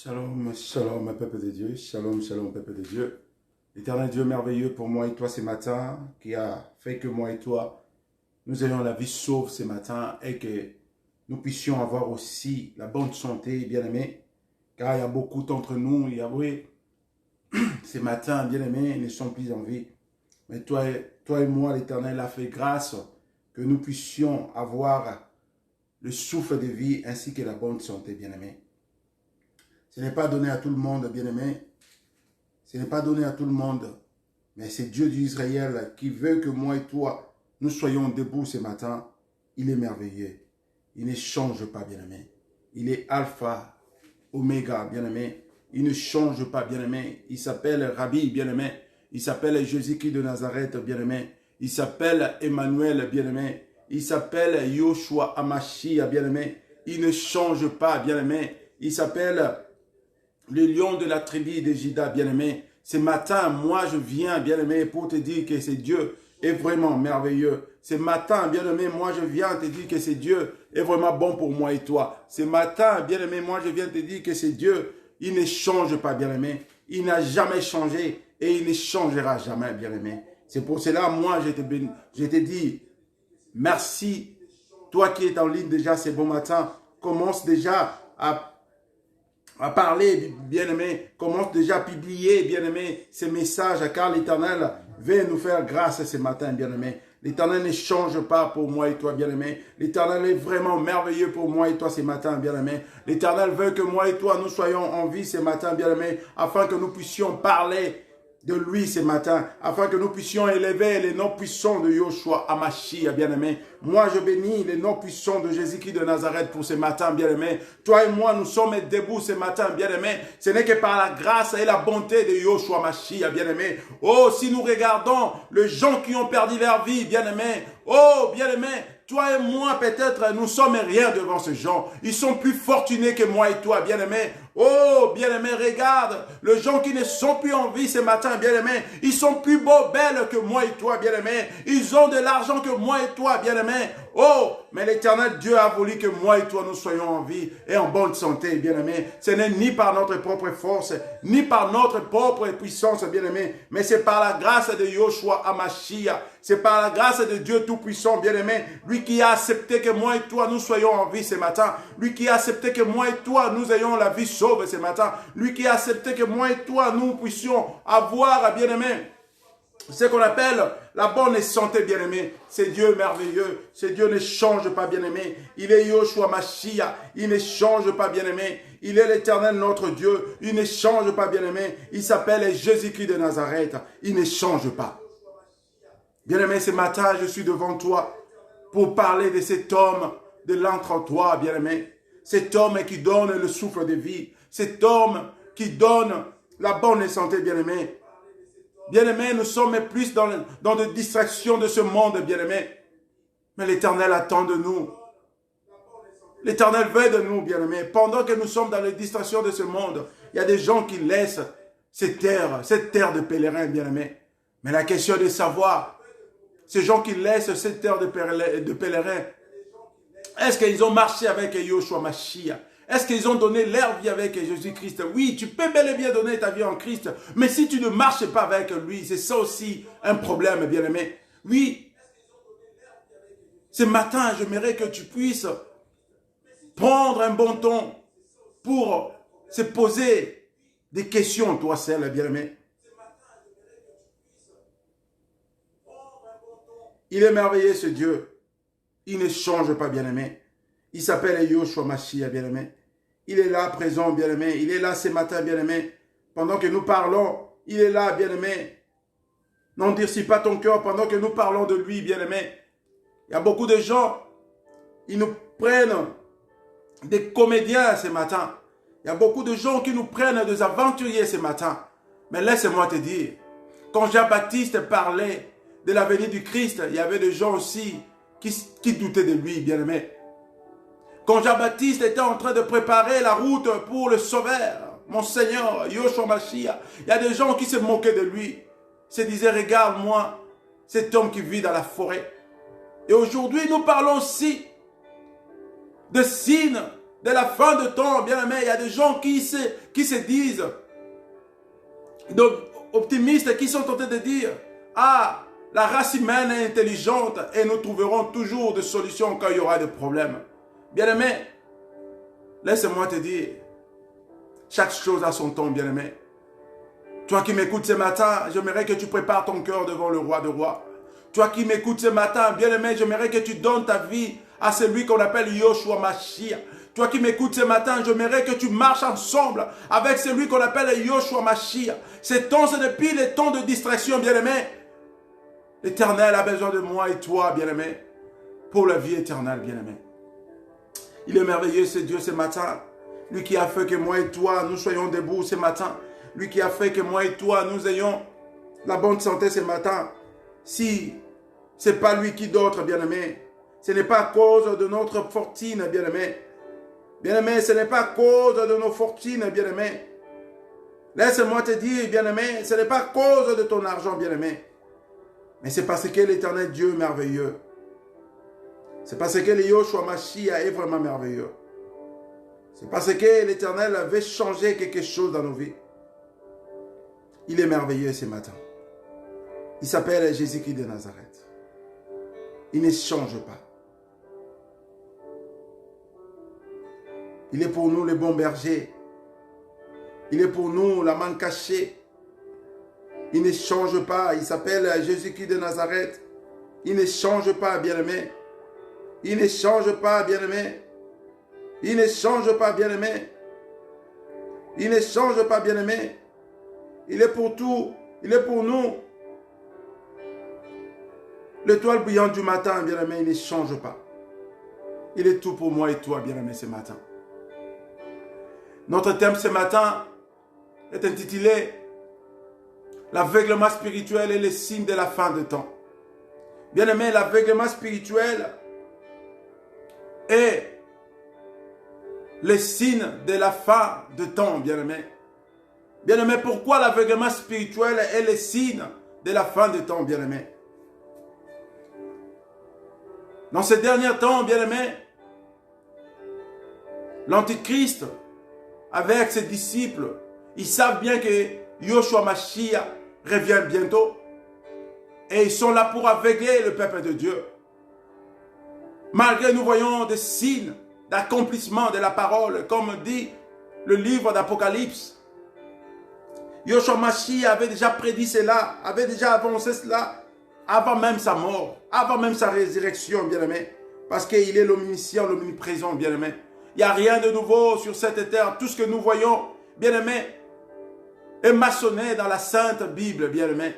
Shalom, shalom, peuple de Dieu. Shalom, shalom, peuple de Dieu. L'éternel Dieu merveilleux pour moi et toi ce matin, qui a fait que moi et toi, nous ayons la vie sauve ce matin et que nous puissions avoir aussi la bonne santé, bien-aimés. Car il y a beaucoup d'entre nous, il y a, oui, ce matin, bien-aimés, ne sont plus en vie. Mais toi et moi, l'Éternel a fait grâce que nous puissions avoir le souffle de vie ainsi que la bonne santé, bien-aimés. Ce n'est pas donné à tout le monde, bien-aimé. Ce n'est pas donné à tout le monde. Mais c'est Dieu d'Israël qui veut que moi et toi, nous soyons debout ce matin. Il est merveilleux. Il ne change pas, bien-aimé. Il est Alpha, Oméga, bien-aimé. Il ne change pas, bien-aimé. Il s'appelle Rabbi, bien-aimé. Il s'appelle Jésus-Christ de Nazareth, bien-aimé. Il s'appelle Emmanuel, bien-aimé. Il s'appelle Yoshua Amashia, bien-aimé. Il ne change pas, bien-aimé. Il s'appelle le lion de la tribu de Juda, bien-aimé. Ce matin, moi, je viens, bien-aimé, pour te dire que ce Dieu est vraiment merveilleux. Ce matin, bien-aimé, moi, je viens te dire que ce Dieu est vraiment bon pour moi et toi. Ce matin, bien-aimé, moi, je viens te dire que ce Dieu, il ne change pas, bien-aimé. Il n'a jamais changé et il ne changera jamais, bien-aimé. C'est pour cela, moi, je te dis, merci. Toi qui es en ligne déjà ce bon matin, commence déjà à parler, bien-aimé, commence déjà à publier, bien-aimé, ces messages, car l'Éternel veut nous faire grâce ce matin, bien-aimé. L'Éternel ne change pas pour moi et toi, bien-aimé. L'Éternel est vraiment merveilleux pour moi et toi ce matin, bien-aimé. L'Éternel veut que moi et toi, nous soyons en vie ce matin, bien-aimé, afin que nous puissions parler de lui ce matin, afin que nous puissions élever les noms puissants de Yoshua Amashia, bien-aimé. Moi, je bénis les noms puissants de Jésus-Christ de Nazareth pour ce matin, bien-aimé. Toi et moi, nous sommes debout ce matin, bien-aimé. Ce n'est que par la grâce et la bonté de Yoshua Amashia, bien-aimé. Oh, si nous regardons les gens qui ont perdu leur vie, bien-aimé. Oh, bien-aimé, toi et moi, peut-être, nous sommes rien devant ces gens. Ils sont plus fortunés que moi et toi, bien-aimé. Oh, bien-aimé, regarde, les gens qui ne sont plus en vie ce matin, bien-aimé, ils sont plus beaux, belles que moi et toi, bien-aimé. Ils ont de l'argent que moi et toi, bien-aimé. Oh, mais l'Éternel Dieu a voulu que moi et toi, nous soyons en vie et en bonne santé, bien-aimé. Ce n'est ni par notre propre force, ni par notre propre puissance, bien-aimé, mais c'est par la grâce de Yoshua Amashia. C'est par la grâce de Dieu Tout-Puissant, bien-aimé. Lui qui a accepté que moi et toi, nous soyons en vie ce matin. Lui qui a accepté que moi et toi, nous ayons la vie sauve ce matin. Lui qui a accepté que moi et toi, nous puissions avoir, bien-aimé, ce qu'on appelle la bonne santé, bien-aimé. C'est Dieu merveilleux. Ce Dieu ne change pas, bien-aimé. Il est Yoshua Mashiach. Il ne change pas, bien-aimé. Il est l'Éternel, notre Dieu. Il ne change pas, bien-aimé. Il s'appelle Jésus-Christ de Nazareth. Il ne change pas. Bien-aimé, ce matin, je suis devant toi pour parler de cet homme de l'entre-toi, bien-aimé. Cet homme qui donne le souffle de vie. Cet homme qui donne la bonne santé, bien-aimé. Bien-aimé, nous sommes plus dans des distractions de ce monde, bien-aimé. Mais l'Éternel attend de nous. L'Éternel veut de nous, bien-aimé. Pendant que nous sommes dans les distractions de ce monde, il y a des gens qui laissent cette terre de pèlerins, bien-aimé. Mais la question est de savoir, ces gens qui laissent cette terre de pèlerins, est-ce qu'ils ont marché avec Yoshua Mashiach? Est-ce qu'ils ont donné leur vie avec Jésus-Christ? Oui, tu peux bel et bien donner ta vie en Christ, mais si tu ne marches pas avec lui, c'est ça aussi un problème, bien-aimé. Oui, ce matin, j'aimerais que tu puisses prendre un bon temps pour se poser des questions, toi seul, bien-aimé. Il est merveilleux, ce Dieu. Il ne change pas, bien-aimé. Il s'appelle Yoshua Mashiach, bien-aimé. Il est là, présent, bien-aimé. Il est là ce matin, bien-aimé. Pendant que nous parlons, il est là, bien-aimé. N'endurcis pas ton cœur pendant que nous parlons de lui, bien-aimé. Il y a beaucoup de gens, ils nous prennent des comédiens ce matin. Il y a beaucoup de gens qui nous prennent des aventuriers ce matin. Mais laisse-moi te dire, quand Jean-Baptiste parlait de la venue du Christ, il y avait des gens aussi qui doutaient de lui, bien-aimé. Quand Jean-Baptiste était en train de préparer la route pour le Sauveur, mon Seigneur, Yoshua Mashiach, il y a des gens qui se moquaient de lui, se disaient, regarde-moi, cet homme qui vit dans la forêt. Et aujourd'hui, nous parlons aussi de signes de la fin de temps, bien-aimé, il y a des gens qui se disent, donc, optimistes, qui sont tentés de dire, ah, la race humaine est intelligente et nous trouverons toujours des solutions quand il y aura des problèmes. Bien-aimé, laisse-moi te dire, chaque chose a son temps, bien-aimé. Toi qui m'écoutes ce matin, j'aimerais que tu prépares ton cœur devant le roi des rois. Toi qui m'écoutes ce matin, bien-aimé, j'aimerais que tu donnes ta vie à celui qu'on appelle Yoshua Mashiach. Toi qui m'écoutes ce matin, j'aimerais que tu marches ensemble avec celui qu'on appelle Yoshua Mashiach. Ces temps, ce n'est plus les temps de distraction, bien-aimé. L'Éternel a besoin de moi et toi, bien-aimé, pour la vie éternelle, bien-aimé. Il est merveilleux, ce Dieu, ce matin. Lui qui a fait que moi et toi, nous soyons debout ce matin. Lui qui a fait que moi et toi, nous ayons la bonne santé ce matin. Si ce n'est pas lui qui d'autre, bien-aimé. Ce n'est pas à cause de notre fortune, bien-aimé. Bien-aimé, ce n'est pas à cause de nos fortunes, bien-aimé. Laisse-moi te dire, bien-aimé, ce n'est pas à cause de ton argent, bien-aimé. Mais c'est parce que l'Éternel Dieu est merveilleux. C'est parce que le Yoshua Mashiach est vraiment merveilleux. C'est parce que l'Éternel veut changer quelque chose dans nos vies. Il est merveilleux ce matin. Il s'appelle Jésus-Christ de Nazareth. Il ne change pas. Il est pour nous le bon berger. Il est pour nous la manne cachée. Il ne change pas. Il s'appelle Jésus-Christ de Nazareth. Il ne change pas, bien-aimé. Il ne change pas, bien-aimé. Il ne change pas, bien-aimé. Il ne change pas, bien-aimé. Il est pour tout. Il est pour nous. L'étoile brillante du matin, bien-aimé, il ne change pas. Il est tout pour moi et toi, bien-aimé, ce matin. Notre thème ce matin est intitulé « L'aveuglement spirituel et les signes de la fin de temps ». Bien-aimé, l'aveuglement spirituel est les signes de la fin de temps, bien-aimé. Bien-aimé, pourquoi l'aveuglement spirituel est les signes de la fin de temps, bien-aimé? Dans ces derniers temps, bien-aimé, l'Antichrist, avec ses disciples, ils savent bien que Yoshua Mashiach revient bientôt. Et ils sont là pour aveugler le peuple de Dieu. Malgré nous voyons des signes d'accomplissement de la parole, comme dit le livre d'Apocalypse. Yoshua Mashiach avait déjà prédit cela, avait déjà avancé cela avant même sa mort, avant même sa résurrection, bien-aimé. Parce qu'il est l'omniscient, l'omniprésent, bien-aimé. Il n'y a rien de nouveau sur cette terre. Tout ce que nous voyons, bien-aimé, est maçonné dans la Sainte Bible, bien-aimé.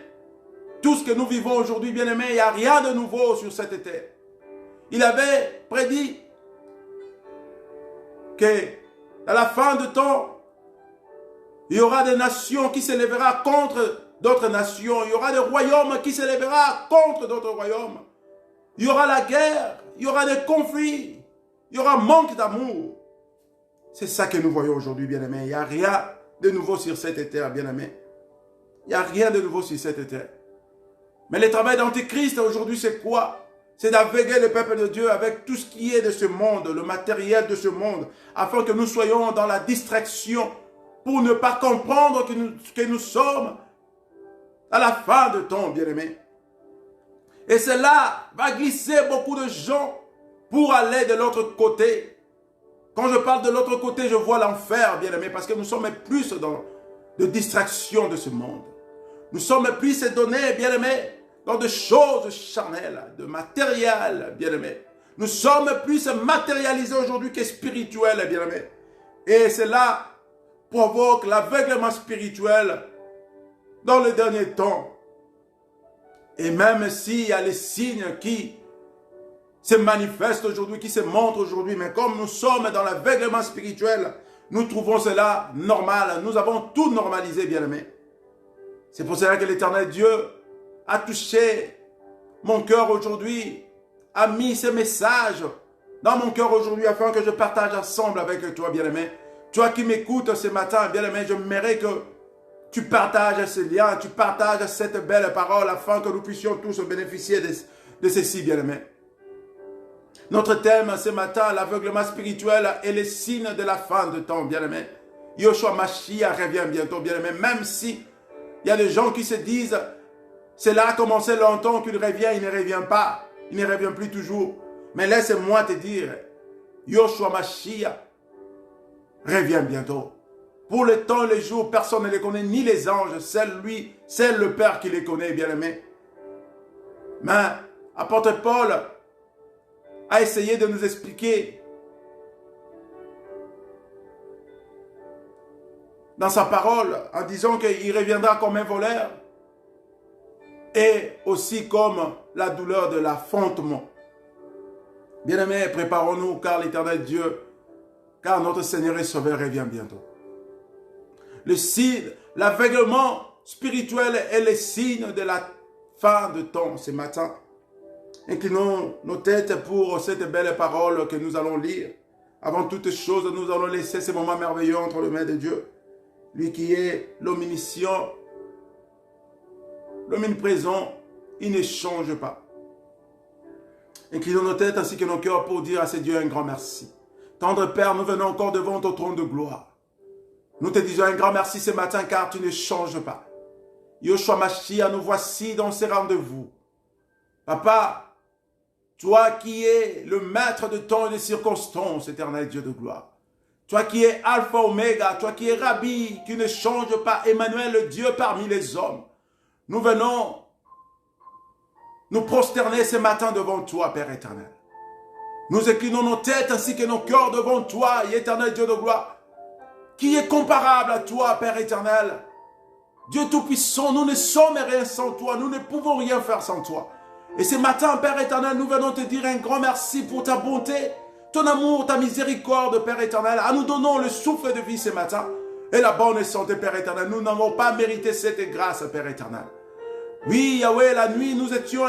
Tout ce que nous vivons aujourd'hui, bien-aimé, il n'y a rien de nouveau sur cette terre. Il avait prédit que à la fin de temps, il y aura des nations qui s'élèveront contre d'autres nations. Il y aura des royaumes qui s'élèveront contre d'autres royaumes. Il y aura la guerre, il y aura des conflits, il y aura un manque d'amour. C'est ça que nous voyons aujourd'hui, bien-aimé. Il n'y a rien de nouveau sur cette terre, bien-aimé. Il n'y a rien de nouveau sur cette terre. Mais le travail d'Antichrist aujourd'hui, c'est quoi? C'est d'aveugler le peuple de Dieu avec tout ce qui est de ce monde, le matériel de ce monde, afin que nous soyons dans la distraction pour ne pas comprendre que nous sommes à la fin de temps, bien-aimé. Et cela va glisser beaucoup de gens pour aller de l'autre côté. Quand je parle de l'autre côté, je vois l'enfer, bien-aimé, parce que nous sommes plus dans de distraction de ce monde. Nous sommes plus donnés, bien-aimé, dans des choses charnelles, de matériel, bien-aimé. Nous sommes plus matérialisés aujourd'hui que spirituels, bien-aimé. Et cela provoque l'aveuglement spirituel dans les derniers temps. Et même s'il y a les signes qui se manifestent aujourd'hui, qui se montrent aujourd'hui, mais comme nous sommes dans l'aveuglement spirituel, nous trouvons cela normal. Nous avons tout normalisé, bien-aimé. C'est pour cela que l'Éternel Dieu a touché mon cœur aujourd'hui, a mis ce message dans mon cœur aujourd'hui afin que je partage ensemble avec toi, bien-aimé. Toi qui m'écoutes ce matin, bien-aimé, j'aimerais que tu partages ce lien, tu partages cette belle parole afin que nous puissions tous bénéficier de ceci, bien-aimé. Notre thème ce matin, l'aveuglement spirituel et les signes de la fin de temps, bien-aimé. Yoshua Mashiach revient bientôt, bien-aimé. Même si il y a des gens qui se disent, cela a commencé longtemps qu'il revient, il ne revient pas. Il ne revient plus toujours. Mais laisse-moi te dire, Yoshua Mashiach revient bientôt. Pour le temps et les jours, personne ne les connaît, ni les anges, c'est le Père qui les connaît, bien-aimé. Mais apôtre Paul a essayé de nous expliquer dans sa parole en disant qu'il reviendra comme un voleur et aussi comme la douleur de l'affrontement. Bien-aimés, préparons-nous car l'Éternel Dieu, car notre Seigneur et Sauveur revient bientôt. L'aveuglement spirituel est le signe de la fin de temps ce matin. Inclinons nos têtes pour cette belle parole que nous allons lire. Avant toute chose, nous allons laisser ce moment merveilleux entre les mains de Dieu. Lui qui est l'omniscient, l'omniprésent, il ne change pas. Inclinons nos têtes ainsi que nos cœurs pour dire à ce Dieu un grand merci. Tendre Père, nous venons encore devant ton trône de gloire. Nous te disons un grand merci ce matin car tu ne changes pas. Yoshua Mashiach, nous voici dans ces rendez-vous. Papa, toi qui es le maître de temps et des circonstances, éternel Dieu de gloire. Toi qui es Alpha Oméga, toi qui es Rabbi, qui ne change pas, Emmanuel, le Dieu parmi les hommes. Nous venons nous prosterner ce matin devant toi, Père éternel. Nous inclinons nos têtes ainsi que nos cœurs devant toi, éternel Dieu de gloire. Qui est comparable à toi, Père éternel? Dieu Tout-Puissant, nous ne sommes rien sans toi, nous ne pouvons rien faire sans toi. Et ce matin, Père éternel, nous venons te dire un grand merci pour ta bonté, ton amour, ta miséricorde, Père éternel. À nous donnons le souffle de vie ce matin et la bonne santé, Père éternel. Nous n'avons pas mérité cette grâce, Père éternel. Oui, Yahweh, la nuit, nous étions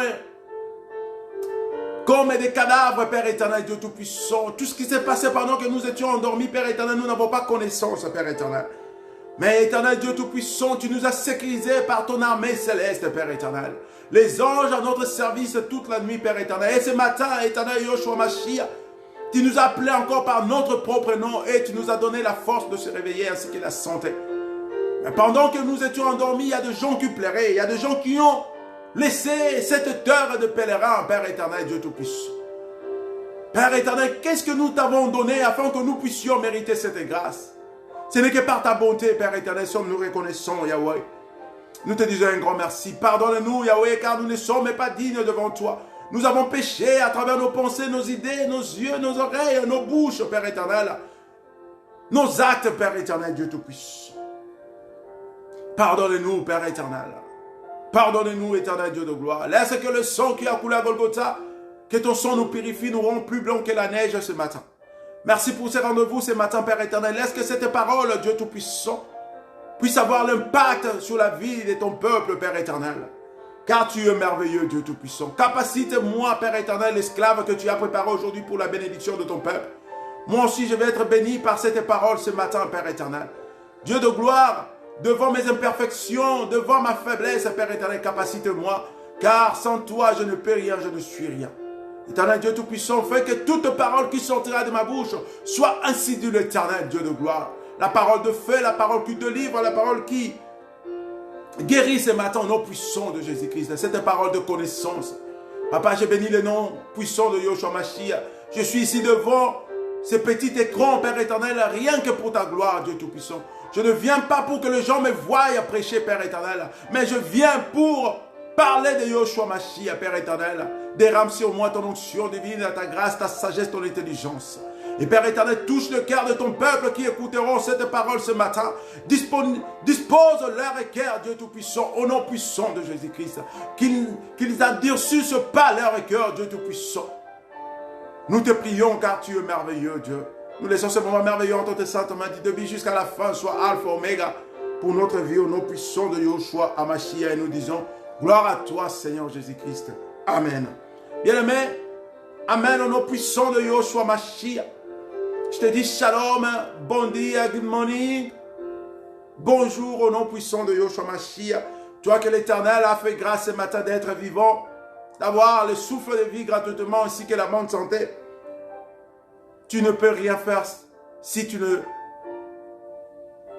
comme des cadavres, Père éternel, Dieu Tout-Puissant. Tout ce qui s'est passé pendant que nous étions endormis, Père éternel, nous n'avons pas connaissance, Père éternel. Mais éternel Dieu Tout-Puissant, tu nous as sécurisés par ton armée céleste, Père éternel. Les anges à notre service toute la nuit, Père éternel. Et ce matin, éternel Yoshua Mashiach, tu nous as appelés encore par notre propre nom et tu nous as donné la force de se réveiller ainsi que la santé. Mais pendant que nous étions endormis, il y a des gens qui pleuraient, il y a des gens qui ont laissé cette heure de pèlerin, Père éternel, Dieu Tout-Puissant. Père éternel, qu'est-ce que nous t'avons donné afin que nous puissions mériter cette grâce? Ce n'est que par ta bonté, Père éternel, sommes-nous reconnaissants, Yahweh. Nous te disons un grand merci. Pardonne-nous, Yahweh, car nous ne sommes pas dignes devant toi. Nous avons péché à travers nos pensées, nos idées, nos yeux, nos oreilles, nos bouches, Père éternel. Nos actes, Père éternel, Dieu Tout-Puissant. Pardonne-nous, Père éternel. Pardonne-nous, éternel Dieu de gloire. Laisse que le sang qui a coulé à Golgotha, que ton sang nous purifie, nous rend plus blancs que la neige ce matin. Merci pour ces rendez-vous ce matin, Père éternel. Laisse que cette parole, Dieu Tout-Puissant, puisse avoir l'impact sur la vie de ton peuple, Père éternel. Car tu es merveilleux, Dieu Tout-Puissant. Capacite-moi, Père éternel, l'esclave que tu as préparé aujourd'hui pour la bénédiction de ton peuple. Moi aussi, je vais être béni par cette parole ce matin, Père éternel. Dieu de gloire, devant mes imperfections, devant ma faiblesse, Père éternel, capacite-moi. Car sans toi, je ne peux rien, je ne suis rien. Éternel Dieu Tout-Puissant, fais que toute parole qui sortira de ma bouche soit ainsi de l'Éternel Dieu de gloire. La parole de feu, la parole qui délivre, la parole qui guérit ce matin au nom puissant de Jésus-Christ. Cette parole de connaissance. Papa, je bénis le nom puissant de Yoshua Mashiach. Je suis ici devant ce petit écran, Père éternel, rien que pour ta gloire, Dieu Tout-Puissant. Je ne viens pas pour que les gens me voient prêcher, Père éternel, mais je viens pour parler de Yoshua Mashiach, Père éternel. Dérame sur moi ton onction divine, ta grâce, ta sagesse, ton intelligence. Et Père éternel, touche le cœur de ton peuple qui écouteront cette parole ce matin. Dispose leur cœur, Dieu Tout-Puissant, au nom puissant de Jésus-Christ. Qu'ils endurcissent pas leur cœur, Dieu Tout-Puissant. Nous te prions car tu es merveilleux, Dieu. Nous laissons ce moment merveilleux entre tes saintes mains, de vie jusqu'à la fin, soit Alpha, Oméga, pour notre vie, au nom puissant de Yoshua Mashiach. Et nous disons, gloire à toi, Seigneur Jésus-Christ. Amen. Bien-aimé, Amen, au nom puissant de Yoshua Mashiach. Je te dis shalom, bon dia, good morning. Bonjour au nom puissant de Yoshua Mashiach. Toi que l'Éternel a fait grâce ce matin d'être vivant, d'avoir le souffle de vie gratuitement ainsi que la bonne santé. tu ne peux rien faire si tu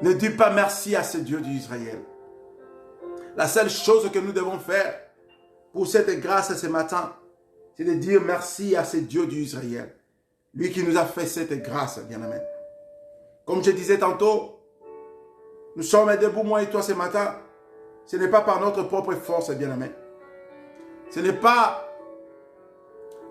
ne dis pas merci à ce Dieu d'Israël. La seule chose que nous devons faire pour cette grâce ce matin, c'est de dire merci à ce Dieu d'Israël. Lui qui nous a fait cette grâce, bien-aimé. Comme je disais tantôt, nous sommes debout, moi et toi, ce matin. Ce n'est pas par notre propre force, bien-aimé. Ce n'est pas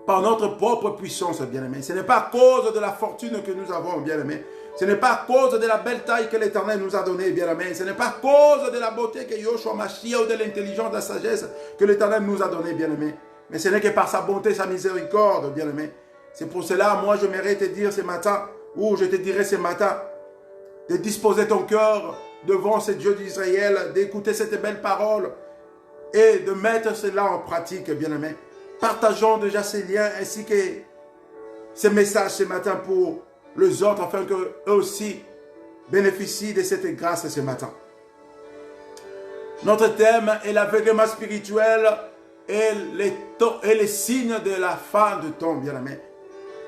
par notre propre puissance, bien-aimé. Ce n'est pas à cause de la fortune que nous avons, bien-aimé. Ce n'est pas à cause de la belle taille que l'Éternel nous a donnée, bien-aimé. Ce n'est pas à cause de la beauté que Yoshua Mashiach ou de l'intelligence, de la sagesse que l'Éternel nous a donnée, bien-aimé. Mais ce n'est que par sa bonté, sa miséricorde, bien-aimé. C'est pour cela, moi, je m'aimerais te dire ce matin, ou je te dirai ce matin, de disposer ton cœur devant ce Dieu d'Israël, d'écouter cette belle parole et de mettre cela en pratique, bien-aimé. Partageons déjà ces liens ainsi que ces messages ce matin pour les autres, afin qu'eux aussi bénéficient de cette grâce ce matin. Notre thème est l'aveuglement spirituel et les signes de la fin de temps, bien-aimé.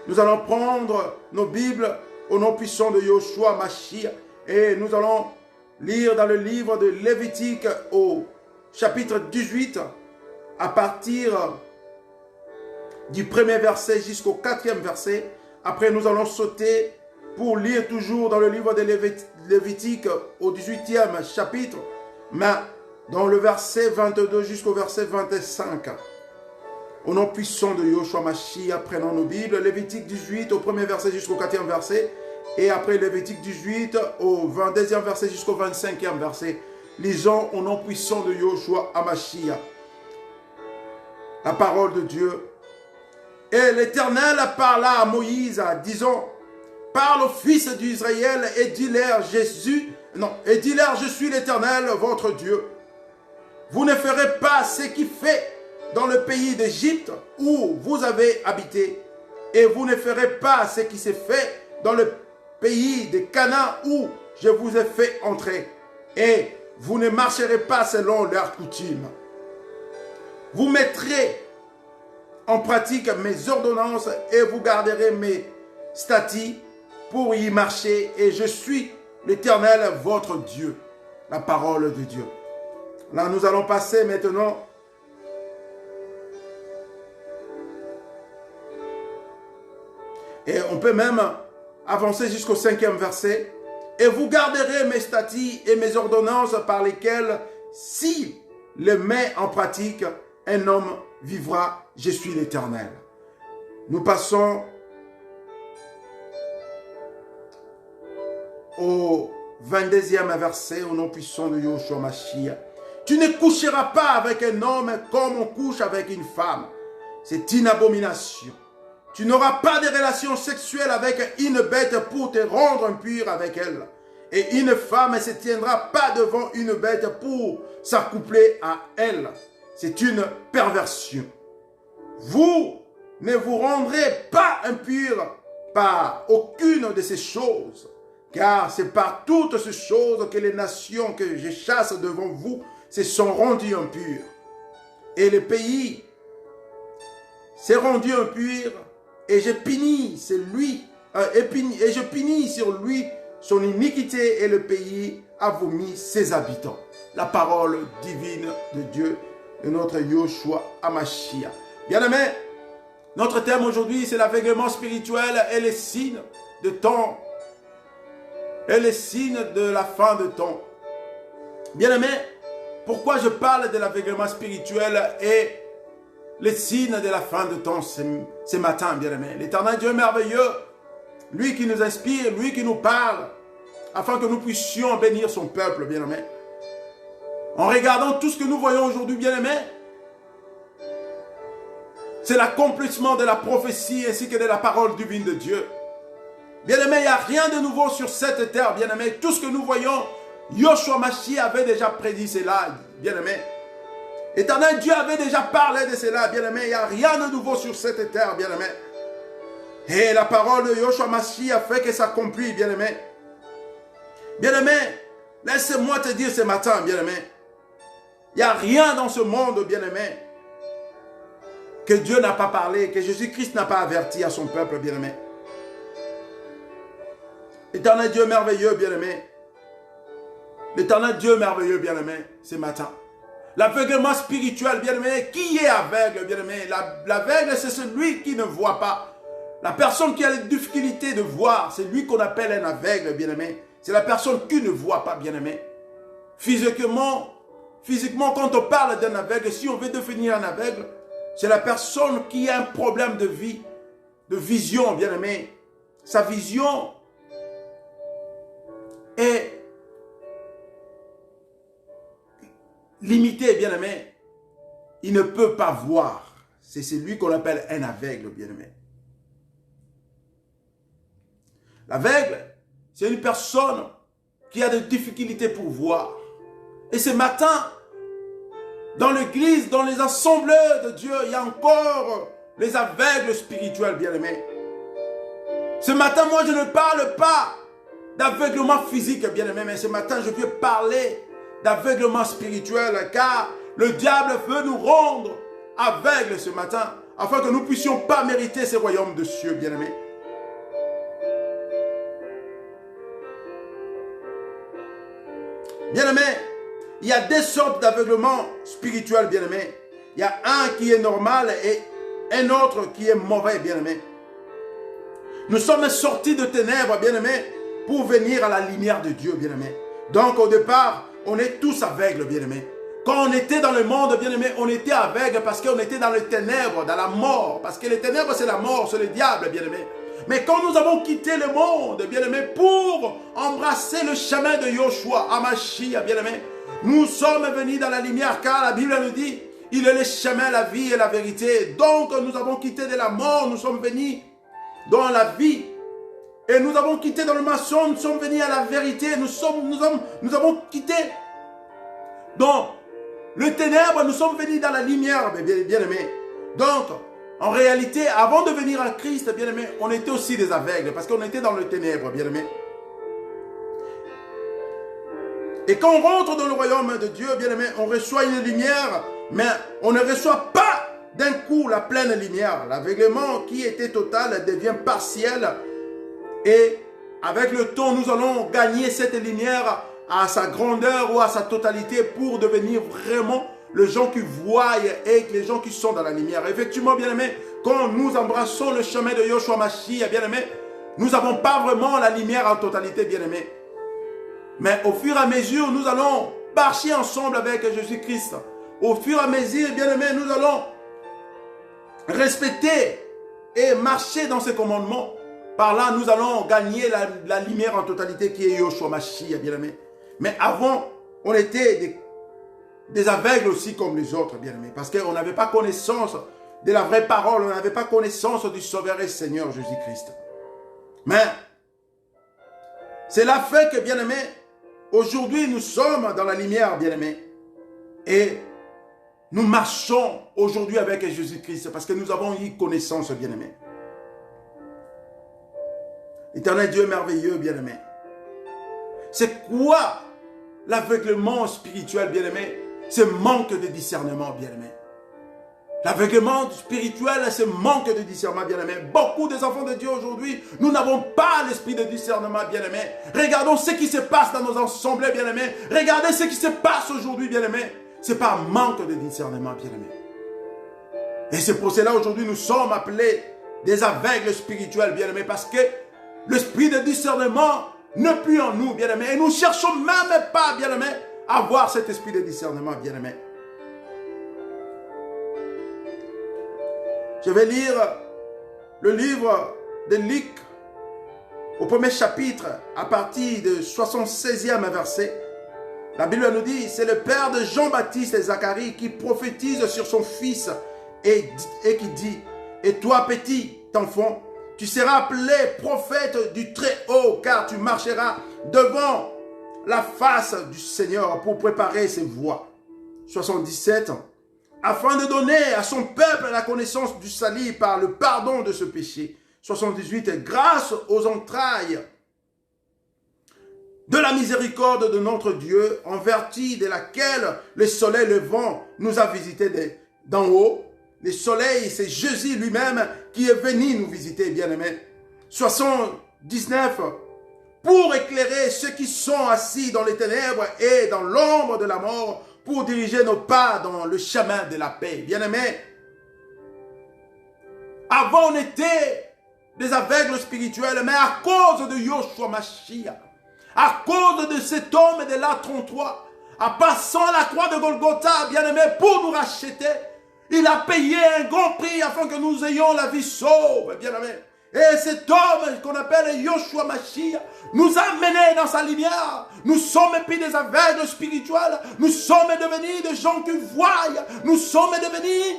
Nous allons prendre nos Bibles au nom puissant de Yoshua Mashiach et nous allons lire dans le livre de Lévitique au chapitre 18 à partir du premier verset jusqu'au 4e verset. Après, nous allons sauter pour lire toujours dans le livre de Lévitique au 18e chapitre, mais dans le verset 22 jusqu'au verset 25. Au nom puissant de Yoshua Mashiach, prenons nos Bibles. Lévitique 18 au premier verset jusqu'au 4e verset. Et après Lévitique 18 au 22e verset jusqu'au 25e verset. Lisons au nom puissant de Yoshua Mashiach la parole de Dieu. Et l'Éternel parla à Moïse, disant, parle aux fils d'Israël et dis-leur, je suis l'Éternel, votre Dieu. Vous ne ferez pas ce qui fait dans le pays d'Égypte où vous avez habité, et vous ne ferez pas ce qui s'est fait dans le pays de Canaan où je vous ai fait entrer, et vous ne marcherez pas selon leurs coutumes. Vous mettrez en pratique mes ordonnances et vous garderez mes statuts pour y marcher, et je suis l'Éternel, votre Dieu. La parole de Dieu. Là, nous allons passer maintenant et on peut même avancer jusqu'au 5e verset. Et vous garderez mes statuts et mes ordonnances par lesquelles, s'il les met en pratique, un homme vivra. Je suis l'Éternel. Nous passons au 22e verset, au nom puissant de Yoshua Mashiach. Tu ne coucheras pas avec un homme comme on couche avec une femme. C'est une abomination. Tu n'auras pas de relations sexuelles avec une bête pour te rendre impur avec elle. Et une femme ne se tiendra pas devant une bête pour s'accoupler à elle. C'est une perversion. Vous ne vous rendrez pas impur par aucune de ces choses, car c'est par toutes ces choses que les nations que je chasse devant vous se sont rendues impures. Et le pays s'est rendu impur, et je punis sur lui son iniquité, et le pays a vomi ses habitants. La parole divine de Dieu, de notre Yoshua Mashiach. Bien-aimés, notre thème aujourd'hui, c'est l'aveuglement spirituel et les signes de temps. Et les signes de la fin de temps. Bien-aimés, pourquoi je parle de l'aveuglement spirituel et les signes de la fin de temps ce matin, bien-aimés? L'Éternel Dieu merveilleux, lui qui nous inspire, lui qui nous parle, afin que nous puissions bénir son peuple, bien-aimés. En regardant tout ce que nous voyons aujourd'hui, bien-aimés, c'est l'accomplissement de la prophétie ainsi que de la parole divine de Dieu. Bien-aimés, il n'y a rien de nouveau sur cette terre, bien-aimés. Tout ce que nous voyons, Yoshua Mashiach avait déjà prédit cela, bien-aimés. Éternel Dieu avait déjà parlé de cela, bien-aimés. Il n'y a rien de nouveau sur cette terre, bien-aimés. Et la parole de Yoshua Mashiach fait que ça s'accomplit, bien-aimés. Bien-aimés, laisse-moi te dire ce matin, bien-aimés. Il n'y a rien dans ce monde, bien-aimés, que Dieu n'a pas parlé, que Jésus-Christ n'a pas averti à son peuple, bien-aimé. Éternel Dieu merveilleux, bien-aimé. L'éternel Dieu merveilleux, bien-aimé, ce matin. L'aveuglement spirituel, bien-aimé, qui est aveugle, bien-aimé? L'aveugle, c'est celui qui ne voit pas. La personne qui a les difficultés de voir, c'est lui qu'on appelle un aveugle, bien-aimé. C'est la personne qui ne voit pas, bien-aimé. Physiquement, quand on parle d'un aveugle, si on veut définir un aveugle, c'est la personne qui a un problème de vie, de vision, bien-aimé. Sa vision est limitée, bien-aimé. Il ne peut pas voir. C'est celui qu'on appelle un aveugle, bien-aimé. L'aveugle, c'est une personne qui a des difficultés pour voir. Et ce matin, dans l'église, dans les assemblées de Dieu, il y a encore les aveugles spirituels, bien-aimés. Ce matin, moi, je ne parle pas d'aveuglement physique, bien-aimé, mais ce matin, je veux parler d'aveuglement spirituel, car le diable veut nous rendre aveugles ce matin, afin que nous ne puissions pas mériter ces royaumes de cieux, bien-aimés. Bien-aimé, il y a deux sortes d'aveuglement spirituel, bien-aimé. Il y a un qui est normal et un autre qui est mauvais, bien-aimé. Nous sommes sortis de ténèbres, bien-aimé, pour venir à la lumière de Dieu, bien-aimé. Donc au départ, on est tous aveugles, bien-aimé. Quand on était dans le monde, bien-aimé, on était aveugles parce qu'on était dans les ténèbres, dans la mort. Parce que les ténèbres, c'est la mort, c'est le diable, bien-aimé. Mais quand nous avons quitté le monde, bien-aimé, pour embrasser le chemin de Yoshua, Amashia, bien-aimé, nous sommes venus dans la lumière, car la Bible nous dit, il est le chemin, la vie et la vérité. Donc nous avons quitté de la mort, nous sommes venus dans la vie. Et nous avons quitté dans le mensonge, nous sommes venus à la vérité. Nous avons quitté dans le ténèbre, nous sommes venus dans la lumière, bien-aimé. Donc, en réalité, avant de venir à Christ, bien-aimé, on était aussi des aveugles, parce qu'on était dans le ténèbre, bien-aimé. Et quand on rentre dans le royaume de Dieu, bien-aimé, on reçoit une lumière, mais on ne reçoit pas d'un coup la pleine lumière. L'aveuglement qui était total devient partiel. Et avec le temps, nous allons gagner cette lumière à sa grandeur ou à sa totalité pour devenir vraiment les gens qui voient et les gens qui sont dans la lumière. Effectivement, bien-aimé, quand nous embrassons le chemin de Yoshua Mashiach, bien-aimé, nous n'avons pas vraiment la lumière en totalité, bien-aimé. Mais au fur et à mesure, nous allons marcher ensemble avec Jésus-Christ. Au fur et à mesure, bien-aimé, nous allons respecter et marcher dans ses commandements. Par là, nous allons gagner la lumière en totalité qui est Yoshua Mashiach, bien-aimé. Mais avant, on était des aveugles aussi comme les autres, bien-aimés. Parce qu'on n'avait pas connaissance de la vraie parole, on n'avait pas connaissance du Sauveur et Seigneur Jésus-Christ. Mais cela fait que, bien-aimé, aujourd'hui, nous sommes dans la lumière, bien-aimé. Et nous marchons aujourd'hui avec Jésus-Christ parce que nous avons eu connaissance, bien-aimé. Éternel Dieu merveilleux, bien-aimé. C'est quoi l'aveuglement spirituel, bien-aimé? C'est manque de discernement, bien-aimé. L'aveuglement spirituel, c'est manque de discernement, bien-aimé. Beaucoup des enfants de Dieu aujourd'hui, nous n'avons pas l'esprit de discernement, bien-aimé. Regardons ce qui se passe dans nos assemblées, bien-aimé. Regardez ce qui se passe aujourd'hui, bien-aimé. Ce n'est pas un manque de discernement, bien-aimé. Et c'est pour cela aujourd'hui nous sommes appelés des aveugles spirituels, bien-aimé, parce que l'esprit de discernement n'est plus en nous, bien-aimé. Et nous ne cherchons même pas, bien-aimé, à avoir cet esprit de discernement, bien-aimé. Je vais lire le livre de Luc au premier chapitre à partir du 76e verset. La Bible nous dit, c'est le père de Jean-Baptiste et Zacharie qui prophétise sur son fils et qui dit, et toi petit enfant, tu seras appelé prophète du Très-Haut, car tu marcheras devant la face du Seigneur pour préparer ses voies. 77 afin de donner à son peuple la connaissance du salut par le pardon de ce péché. 78 grâce aux entrailles de la miséricorde de notre Dieu, en vertu de laquelle le soleil levant nous a visités d'en haut. Le soleil, c'est Jésus lui-même qui est venu nous visiter, bien-aimés. 79 pour éclairer ceux qui sont assis dans les ténèbres et dans l'ombre de la mort, pour diriger nos pas dans le chemin de la paix. Bien-aimés, avant on était des aveugles spirituels, mais à cause de Yoshua Mashiach, à cause de cet homme de l'A33, en passant à la croix de Golgotha, bien-aimé, pour nous racheter, il a payé un grand prix afin que nous ayons la vie sauve, bien-aimé. Et cet homme qu'on appelle Yoshua Mashiach nous a menés dans sa lumière. Nous sommes plus des aveugles spirituels. Nous sommes devenus des gens qui voient. Nous sommes devenus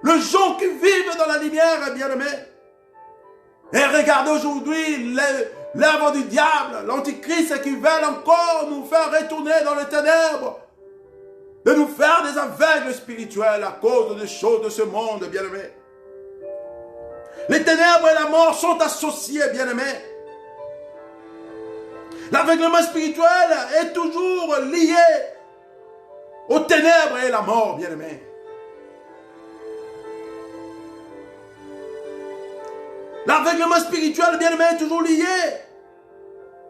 les gens qui vivent dans la lumière, bien-aimé. Et regardez aujourd'hui l'œuvre du diable, l'antichrist qui veut encore nous faire retourner dans les ténèbres, de nous faire des aveugles spirituels à cause des choses de ce monde, bien-aimé. Les ténèbres et la mort sont associés, bien-aimés. L'aveuglement spirituel est toujours lié aux ténèbres et la mort, bien-aimés. L'aveuglement spirituel, bien-aimé, est toujours lié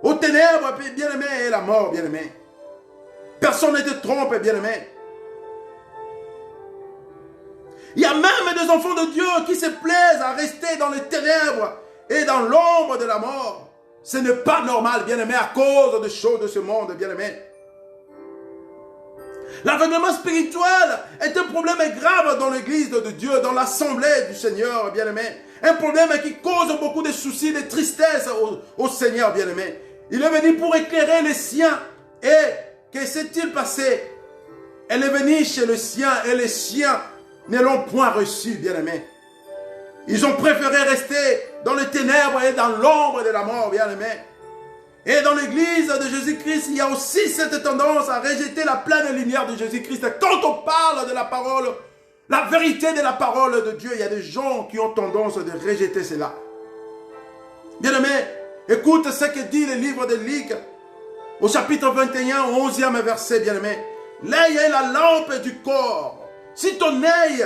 aux ténèbres, bien-aimé, et la mort, bien-aimé. Personne ne te trompe, bien-aimé. Il y a même des enfants de Dieu qui se plaisent à rester dans les ténèbres et dans l'ombre de la mort. Ce n'est pas normal, bien-aimé, à cause des choses de ce monde, bien-aimé. L'aveuglement spirituel est un problème grave dans l'église de Dieu, dans l'assemblée du Seigneur, bien-aimé. Un problème qui cause beaucoup de soucis, de tristesse au Seigneur, bien-aimé. Il est venu pour éclairer les siens. Et que s'est-il passé? Elle est venue chez le sien et les siens ne l'ont point reçu, bien-aimé. Ils ont préféré rester dans les ténèbres et dans l'ombre de la mort, bien-aimé. Et dans l'église de Jésus-Christ, il y a aussi cette tendance à rejeter la pleine lumière de Jésus-Christ. Quand on parle de la parole, la vérité de la parole de Dieu, il y a des gens qui ont tendance de rejeter cela. Bien-aimé, écoute ce que dit le livre de Luc, au chapitre 21, au 11e verset, bien-aimé. L'œil est la lampe du corps. Si ton œil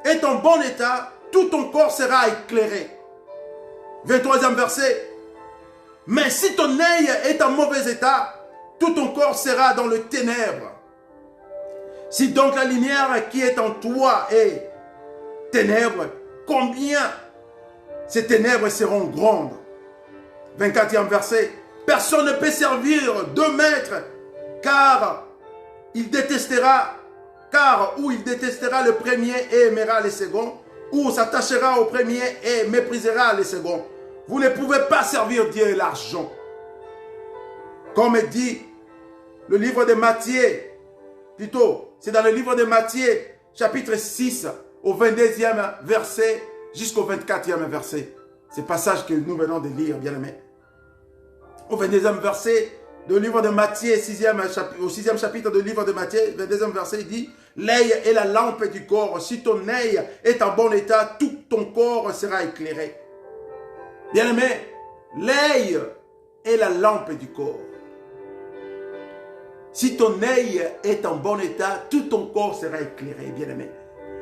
est en bon état, tout ton corps sera éclairé. 23e verset. Mais si ton œil est en mauvais état, tout ton corps sera dans le ténèbre. Si donc la lumière qui est en toi est ténèbres, combien ces ténèbres seront grandes? 24e verset. Personne ne peut servir deux maîtres, car ou il détestera le premier et aimera le second, ou s'attachera au premier et méprisera le second. Vous ne pouvez pas servir Dieu et l'argent. Comme dit le livre de Matthieu, plutôt, c'est dans le livre de Matthieu, chapitre 6, au 22e verset, jusqu'au 24e verset. C'est le passage que nous venons de lire, bien-aimés. Au 22e verset du livre de Matthieu, au 6e chapitre du livre de Matthieu, 22e verset, il dit: l'œil est la lampe du corps. Si ton œil est en bon état, tout ton corps sera éclairé. Bien-aimé, l'œil est la lampe du corps. Si ton œil est en bon état, tout ton corps sera éclairé, bien-aimé.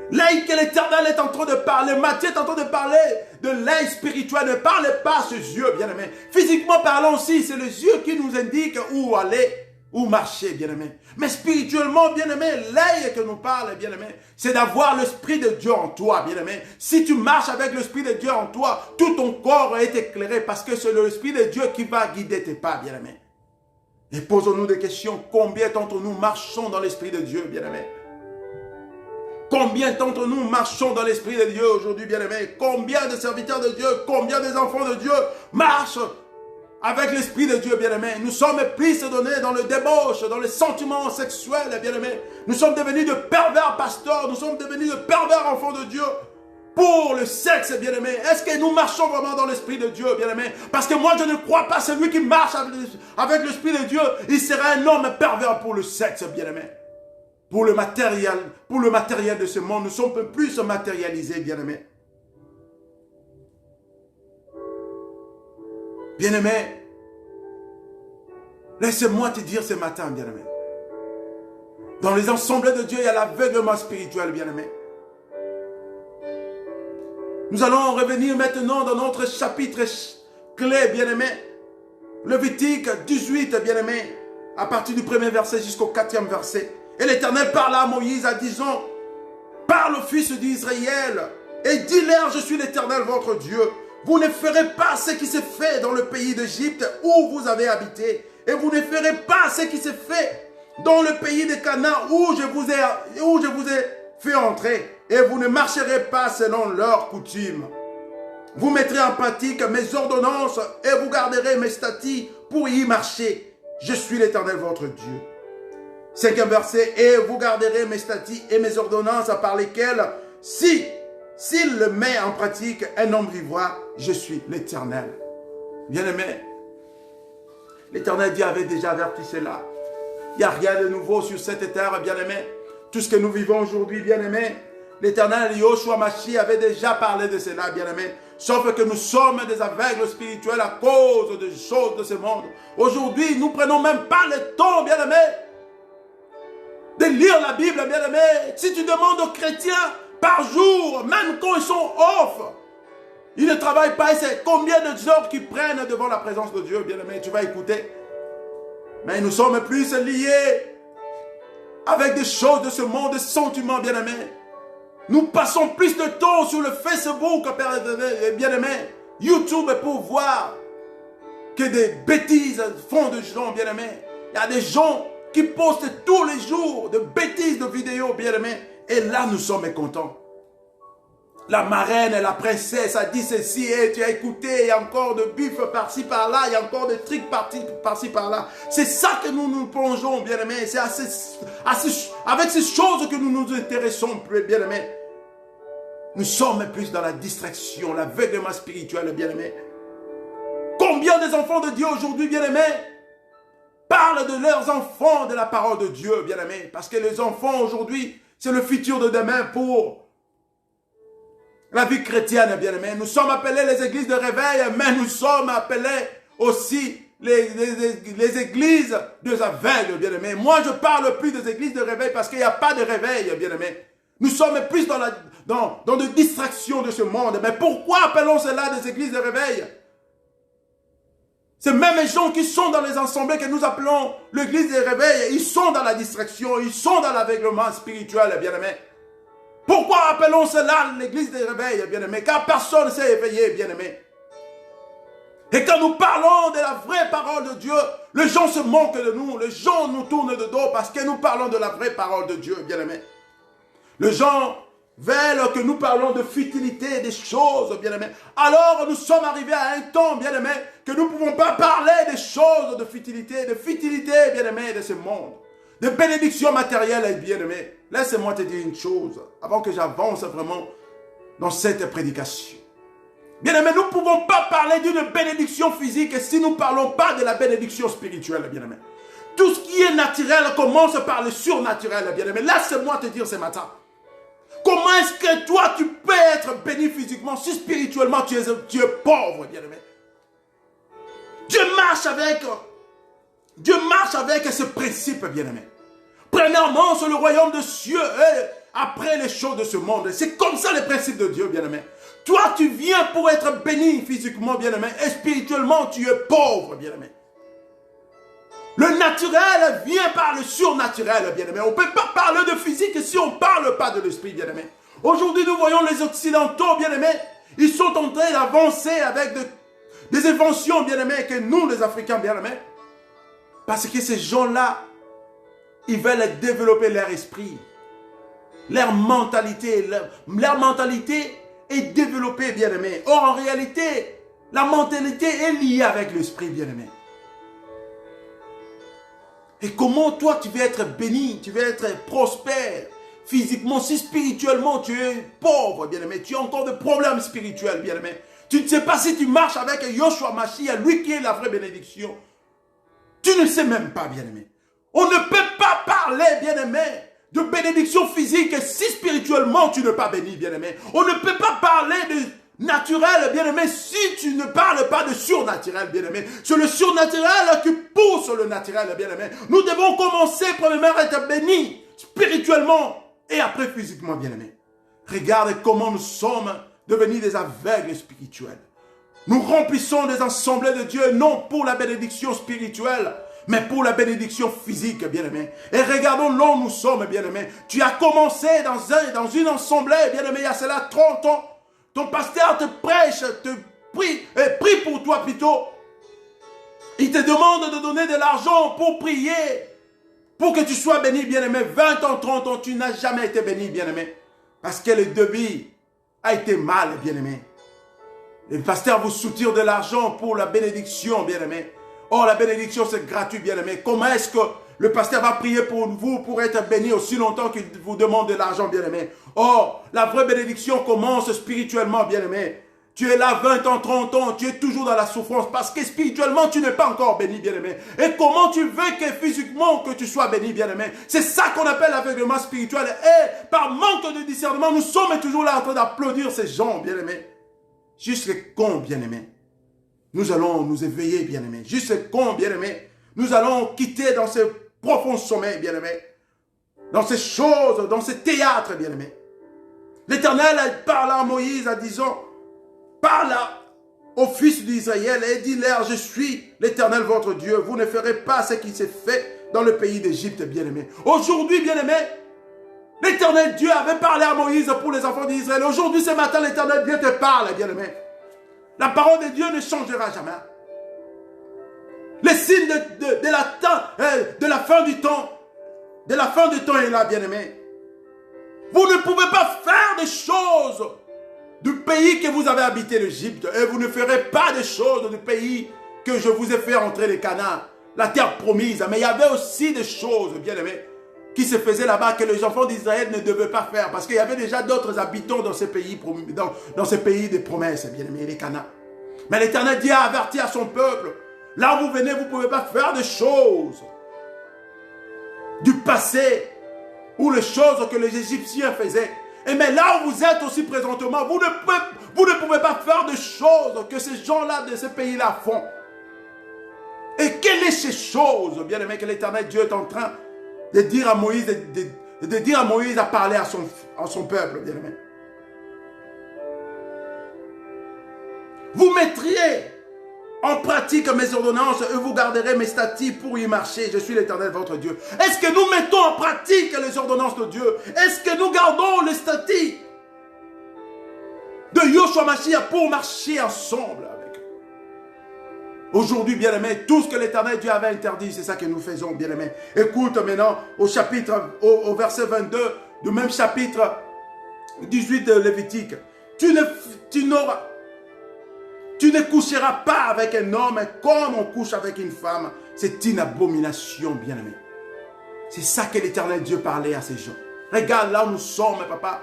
L'œil que l'Éternel est en train de parler, Matthieu est en train de parler de l'œil spirituel. Ne parlez pas ce yeux, bien-aimé. Physiquement parlant aussi, c'est les yeux qui nous indiquent où aller, où marcher, bien-aimé. Mais spirituellement, bien-aimé, l'œil que nous parle, bien-aimé, c'est d'avoir l'Esprit de Dieu en toi, bien-aimé. Si tu marches avec l'Esprit de Dieu en toi, tout ton corps est éclairé parce que c'est l'Esprit de Dieu qui va guider tes pas, bien-aimé. Et posons-nous des questions. Combien d'entre nous marchons dans l'Esprit de Dieu, bien-aimé? Combien d'entre nous marchons dans l'Esprit de Dieu aujourd'hui, bien-aimés? Combien de serviteurs de Dieu, combien des enfants de Dieu marchent avec l'Esprit de Dieu, bien-aimés? Nous sommes plus donnés dans le débauche, dans les sentiments sexuels, bien-aimés. Nous sommes devenus de pervers pasteurs, nous sommes devenus de pervers enfants de Dieu pour le sexe, bien-aimés. Est-ce que nous marchons vraiment dans l'Esprit de Dieu, bien-aimés? Parce que moi, je ne crois pas celui qui marche avec l'Esprit de Dieu, il sera un homme pervers pour le sexe, bien-aimés. Pour le matériel de ce monde, nous sommes plus matérialisés, bien-aimés. Bien-aimés, laissez-moi te dire ce matin, bien-aimés. Dans les ensembles de Dieu, il y a l'aveuglement spirituel, bien-aimés. Nous allons revenir maintenant dans notre chapitre clé, bien-aimés. Lévitique 18, bien-aimé, à partir du premier verset jusqu'au 4e verset. Et l'Éternel parla à Moïse en disant, parle aux fils d'Israël et dis-leur, je suis l'Éternel votre Dieu. Vous ne ferez pas ce qui s'est fait dans le pays d'Égypte où vous avez habité. Et vous ne ferez pas ce qui s'est fait dans le pays de Canaan où je vous ai fait entrer. Et vous ne marcherez pas selon leurs coutumes. Vous mettrez en pratique mes ordonnances et vous garderez mes statuts pour y marcher. Je suis l'Éternel votre Dieu. 5e verset, et vous garderez mes statuts et mes ordonnances par lesquelles, s'il le met en pratique, un homme vivra, je suis l'Éternel. Bien-aimé, l'Éternel Dieu avait déjà averti cela. Il n'y a rien de nouveau sur cette terre, bien-aimé. Tout ce que nous vivons aujourd'hui, bien-aimé, l'Éternel Yoshua Mashi avait déjà parlé de cela, bien-aimé. Sauf que nous sommes des aveugles spirituels à cause des choses de ce monde. Aujourd'hui, nous ne prenons même pas le temps, bien-aimé, de lire la Bible, bien-aimé. Si tu demandes aux chrétiens par jour, même quand ils sont off, ils ne travaillent pas. Et c'est combien de heures qu'ils prennent devant la présence de Dieu, bien-aimé. Tu vas écouter. Mais nous sommes plus liés avec des choses de ce monde, des sentiments, bien-aimé. Nous passons plus de temps sur le Facebook, bien-aimé, YouTube pour voir que des bêtises font de gens, bien-aimé. Il y a des gens qui postent tous les jours de bêtises de vidéos, bien-aimé. Et là, nous sommes mécontents. La marraine et la princesse a dit ceci, et tu as écouté, il y a encore de bif par-ci par-là, il y a encore de trucs par-ci par-là. C'est ça que nous nous plongeons, bien-aimé. C'est avec ces choses que nous nous intéressons, bien-aimé. Nous sommes plus dans la distraction, l'aveuglement spirituel, bien-aimé. Combien des enfants de Dieu aujourd'hui, bien-aimé, parlent de leurs enfants, de la parole de Dieu, bien-aimé. Parce que les enfants aujourd'hui, c'est le futur de demain pour la vie chrétienne, bien-aimé. Nous sommes appelés les églises de réveil, mais nous sommes appelés aussi les églises des aveugles, bien-aimé. Moi, je parle plus des églises de réveil parce qu'il n'y a pas de réveil, bien-aimé. Nous sommes plus dans des distractions de ce monde. Mais pourquoi appelons cela des églises de réveil? Ces mêmes gens qui sont dans les assemblées que nous appelons l'église de réveil, ils sont dans la distraction, ils sont dans l'aveuglement spirituel, bien-aimé. Pourquoi appelons cela l'église des réveils, bien-aimé? Car personne ne s'est éveillé, bien-aimé. Et quand nous parlons de la vraie parole de Dieu, les gens se moquent de nous, les gens nous tournent de dos parce que nous parlons de la vraie parole de Dieu, bien-aimé. Les gens veulent que nous parlons de futilité, des choses, bien-aimé. Alors nous sommes arrivés à un temps, bien-aimé, que nous ne pouvons pas parler des choses de futilité, bien-aimé, de ce monde. De bénédictions matérielles, bien-aimé. Laisse-moi te dire une chose, avant que j'avance vraiment dans cette prédication. Bien-aimé, nous ne pouvons pas parler d'une bénédiction physique si nous ne parlons pas de la bénédiction spirituelle, bien-aimé. Tout ce qui est naturel commence par le surnaturel, bien-aimé. Laisse-moi te dire ce matin. Comment est-ce que toi, tu peux être béni physiquement si spirituellement tu es pauvre, bien-aimé? Dieu marche avec ce principe, bien-aimé. Premièrement, c'est le royaume de cieux et après les choses de ce monde. C'est comme ça le principe de Dieu, bien-aimé. Toi, tu viens pour être béni physiquement, bien-aimé, et spirituellement, tu es pauvre, bien-aimé. Le naturel vient par le surnaturel, bien-aimé. On ne peut pas parler de physique si on ne parle pas de l'esprit, bien-aimé. Aujourd'hui, nous voyons les Occidentaux, bien-aimés. Ils sont en train d'avancer avec des inventions, bien-aimés, que nous, les Africains, bien-aimés. Parce que ces gens-là, ils veulent développer leur esprit, leur mentalité. Leur mentalité est développée, bien-aimé. Or, en réalité, la mentalité est liée avec l'esprit, bien-aimé. Et comment toi tu veux être béni, tu veux être prospère physiquement, si spirituellement tu es pauvre, bien-aimé, tu as encore des problèmes spirituels, bien-aimé. Tu ne sais pas si tu marches avec Yoshua Mashiach, lui qui est la vraie bénédiction. Tu ne sais même pas, bien-aimé. On ne peut pas parler, bien-aimé, de bénédiction physique si spirituellement tu n'es pas béni, bien-aimé. On ne peut pas parler de naturel, bien-aimé, si tu ne parles pas de surnaturel, bien-aimé. C'est le surnaturel qui pousse le naturel, bien-aimé. Nous devons commencer, premièrement, à être bénis spirituellement et après physiquement, bien-aimé. Regarde comment nous sommes devenus des aveugles spirituels. Nous remplissons des assemblées de Dieu, non pour la bénédiction spirituelle, mais pour la bénédiction physique, bien-aimé. Et regardons là où nous sommes, bien-aimé. Tu as commencé dans une assemblée, bien-aimé, il y a cela 30 ans. Ton pasteur te prêche, te prie pour toi plutôt. Il te demande de donner de l'argent pour prier, pour que tu sois béni, bien-aimé. 20 ans, 30 ans, tu n'as jamais été béni, bien-aimé. Parce que le débit a été mal, bien-aimé. Les pasteurs vous soutirent de l'argent pour la bénédiction, bien-aimé. Oh, la bénédiction, c'est gratuit, bien-aimé. Comment est-ce que le pasteur va prier pour vous pour être béni aussi longtemps qu'il vous demande de l'argent, bien-aimé? Oh, la vraie bénédiction commence spirituellement, bien-aimé. Tu es là 20 ans, 30 ans, tu es toujours dans la souffrance parce que spirituellement, tu n'es pas encore béni, bien-aimé. Et comment tu veux que physiquement que tu sois béni, bien-aimé? C'est ça qu'on appelle l'aveuglement spirituel. Et par manque de discernement, nous sommes toujours là en train d'applaudir ces gens, bien-aimé. Juste les cons, bien-aimés. Nous allons nous éveiller, bien-aimés. Juste les cons, bien-aimés. Nous allons quitter dans ce profond sommeil, bien-aimés. Dans ces choses, dans ces théâtres, bien-aimés. L'Éternel parle à Moïse en disant, parle aux fils d'Israël et dis-leur, je suis l'Éternel votre Dieu. Vous ne ferez pas ce qui s'est fait dans le pays d'Égypte, bien-aimés. Aujourd'hui, bien-aimés, l'Éternel Dieu avait parlé à Moïse pour les enfants d'Israël. Aujourd'hui, ce matin, l'Éternel Dieu te parle, bien-aimé. La parole de Dieu ne changera jamais. Les signes de la fin du temps, est là, bien-aimé. Vous ne pouvez pas faire des choses du pays que vous avez habité, l'Égypte, et vous ne ferez pas des choses du pays que je vous ai fait entrer les Canaan, la terre promise. Mais il y avait aussi des choses, bien-aimés, qui se faisaient là-bas que les enfants d'Israël ne devaient pas faire, parce qu'il y avait déjà d'autres habitants dans ces pays, dans ces pays des promesses, bien-aimés, les Canaan. Mais l'Éternel Dieu a averti à son peuple, là où vous venez, vous ne pouvez pas faire des choses du passé, ou les choses que les Égyptiens faisaient. Et mais là où vous êtes aussi présentement, vous ne pouvez pas faire des choses que ces gens-là de ces pays-là font. Et quelles sont ces choses, bien-aimé, que l'Éternel Dieu est en train de dire à Moïse, de dire à Moïse à parler à son peuple, bien-aimé. Vous mettriez en pratique mes ordonnances et vous garderez mes statuts pour y marcher. Je suis l'Éternel votre Dieu. Est-ce que nous mettons en pratique les ordonnances de Dieu? Est-ce que nous gardons les statuts de Yoshua Mashiach pour marcher ensemble avec eux? Aujourd'hui, bien-aimé, tout ce que l'Éternel Dieu avait interdit, c'est ça que nous faisons, bien-aimé. Écoute maintenant au verset 22 du même chapitre 18 de Lévitique. Tu ne coucheras pas avec un homme comme on couche avec une femme. C'est une abomination, bien-aimé. C'est ça que l'Éternel Dieu parlait à ces gens. Regarde là où nous sommes, papa.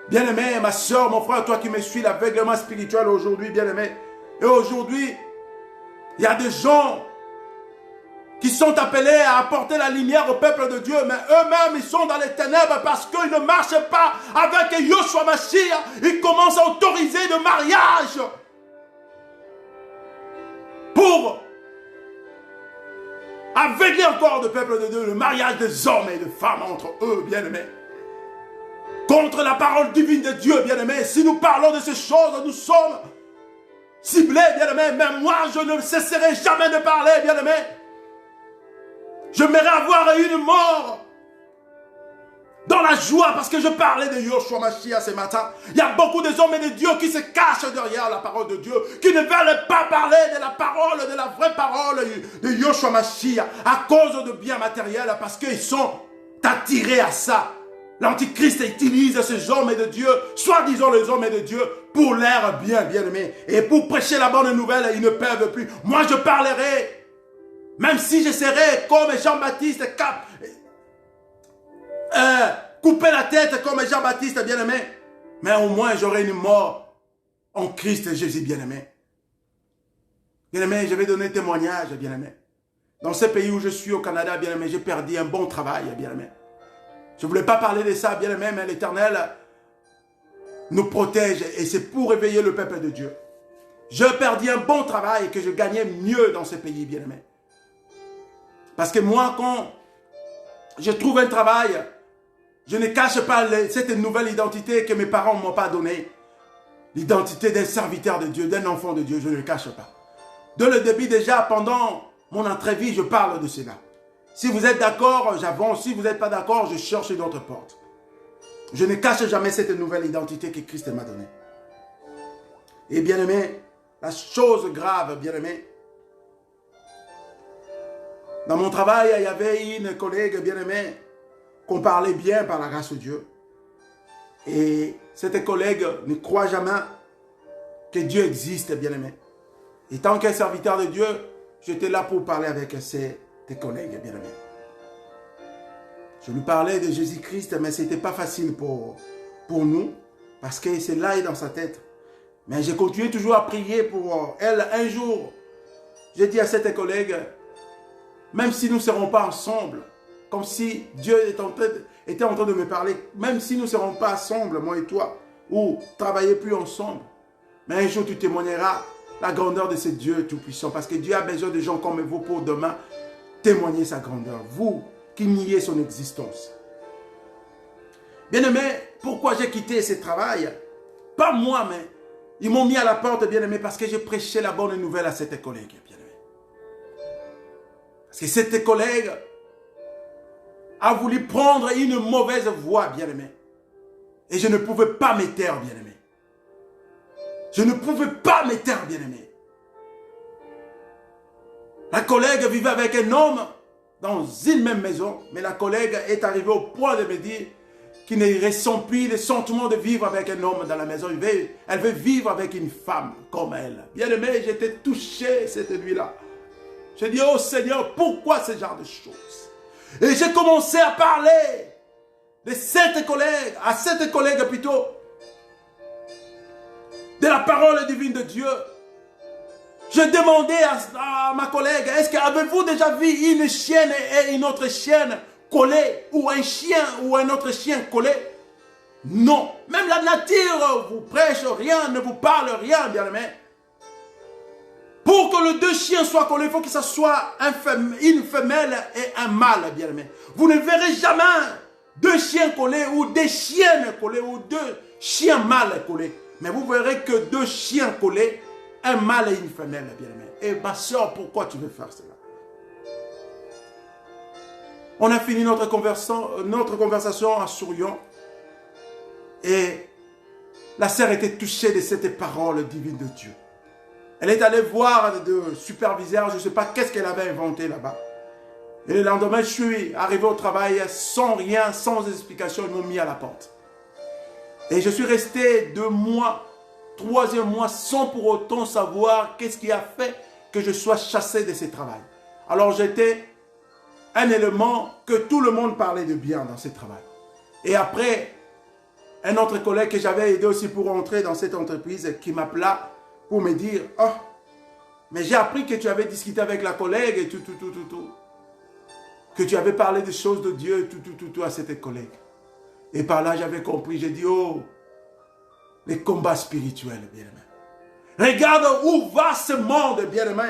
Bien-aimé, ma soeur, mon frère, toi qui me suis, l'aveuglement spirituel aujourd'hui, bien-aimé. Et aujourd'hui, il y a des gens qui sont appelés à apporter la lumière au peuple de Dieu, mais eux-mêmes, ils sont dans les ténèbres parce qu'ils ne marchent pas avec Yoshua Mashiach. Ils commencent à autoriser le mariage pour aveugler encore le peuple de Dieu, le mariage des hommes et des femmes entre eux, bien-aimés. Contre la parole divine de Dieu, bien-aimés. Si nous parlons de ces choses, nous sommes ciblés, bien-aimés. Mais moi, je ne cesserai jamais de parler, bien-aimés. J'aimerais avoir une mort dans la joie parce que je parlais de Yoshua Mashiach ce matin. Il y a beaucoup d'hommes et de Dieu qui se cachent derrière la parole de Dieu, qui ne veulent pas parler de la parole, de la vraie parole de Yoshua Mashiach à cause de biens matériels parce qu'ils sont attirés à ça. L'Antichrist utilise ces hommes et de Dieu, soi-disant les hommes et de Dieu, pour leur bien-aimés. Et pour prêcher la bonne nouvelle, ils ne peuvent plus. Moi, je parlerai, même si je serai comme Jean-Baptiste, couper la tête comme Jean-Baptiste, bien-aimé. Mais au moins, j'aurai une mort en Christ Jésus, bien-aimé. Bien-aimé, je vais donner témoignage, bien-aimé. Dans ce pays où je suis, au Canada, bien-aimé, j'ai perdu un bon travail, bien-aimé. Je ne voulais pas parler de ça, bien-aimé, mais l'Éternel nous protège et c'est pour réveiller le peuple de Dieu. Je perdis un bon travail et que je gagnais mieux dans ce pays, bien-aimé. Parce que moi, quand je trouve un travail, je ne cache pas cette nouvelle identité que mes parents ne m'ont pas donnée. l'identité d'un serviteur de Dieu, d'un enfant de Dieu, je ne le cache pas. Dès le début déjà, pendant mon entrevue, je parle de cela. Si vous êtes d'accord, j'avance. Si vous n'êtes pas d'accord, je cherche une autre porte. Je ne cache jamais cette nouvelle identité que Christ m'a donnée. Et bien aimé, la chose grave, bien aimé, dans mon travail, il y avait une collègue bien aimée qu'on parlait bien par la grâce de Dieu. Et cette collègue ne croit jamais que Dieu existe, bien aimé. Et tant qu'un serviteur de Dieu, j'étais là pour parler avec tes collègues, bien aimés. Je lui parlais de Jésus-Christ, mais ce n'était pas facile pour nous, parce que c'est là et dans sa tête. Mais j'ai continué toujours à prier pour elle. Un jour, j'ai dit à cette collègue, même si nous ne serons pas ensemble, comme si Dieu était en train de me parler, même si nous ne serons pas ensemble, moi et toi, ou travailler plus ensemble, mais un jour tu témoigneras la grandeur de ce Dieu tout-puissant, parce que Dieu a besoin de gens comme vous pour demain témoigner sa grandeur, vous qui niez son existence. Bien-aimé, pourquoi j'ai quitté ce travail? Pas moi, mais ils m'ont mis à la porte, bien-aimé, parce que j'ai prêché la bonne nouvelle à cette collègue, bien-aimé. Parce que cette collègue a voulu prendre une mauvaise voie, bien-aimé. Et je ne pouvais pas me taire, bien-aimé. Je ne pouvais pas me taire, bien-aimé. La collègue vivait avec un homme dans une même maison, mais la collègue est arrivée au point de me dire qu'il ne ressent plus le sentiment de vivre avec un homme dans la maison. Elle veut vivre avec une femme comme elle. Bien-aimé, j'étais touché cette nuit-là. J'ai dit, oh Seigneur, pourquoi ce genre de choses? Et j'ai commencé à parler de cette collègue, à cette collègue plutôt, de la parole divine de Dieu. Je demandais à ma collègue, est-ce qu'avez-vous déjà vu une chienne et une autre chienne collées, ou un chien ou un autre chien collé? Non. Même la nature vous prêche rien, ne vous parle rien, bien-aimé. Pour que les deux chiens soient collés, il faut que ce soit une femelle et un mâle, bien-aimé. Vous ne verrez jamais deux chiens collés ou des chiennes collées ou deux chiens mâles collés. Mais vous verrez que deux chiens collés, un mâle et une femelle, bien-aimé. Et ma soeur, pourquoi tu veux faire cela? On a fini notre conversation en souriant. Et la sœur était touchée de cette parole divine de Dieu. Elle est allée voir le superviseur, je ne sais pas qu'est-ce qu'elle avait inventé là-bas. Et le lendemain, je suis arrivé au travail sans rien, sans explication, ils m'ont mis à la porte. Et je suis resté 2 mois, 3e mois, sans pour autant savoir qu'est-ce qui a fait que je sois chassé de ce travail. Alors j'étais un élément que tout le monde parlait de bien dans ce travail. Et après, un autre collègue que j'avais aidé aussi pour entrer dans cette entreprise qui m'appela pour me dire, oh, mais j'ai appris que tu avais discuté avec la collègue et tout. Que tu avais parlé des choses de Dieu, tout à cette collègue. Et par là, j'avais compris, j'ai dit, oh, les combats spirituels, bien-aimé. Regarde où va ce monde, bien-aimé.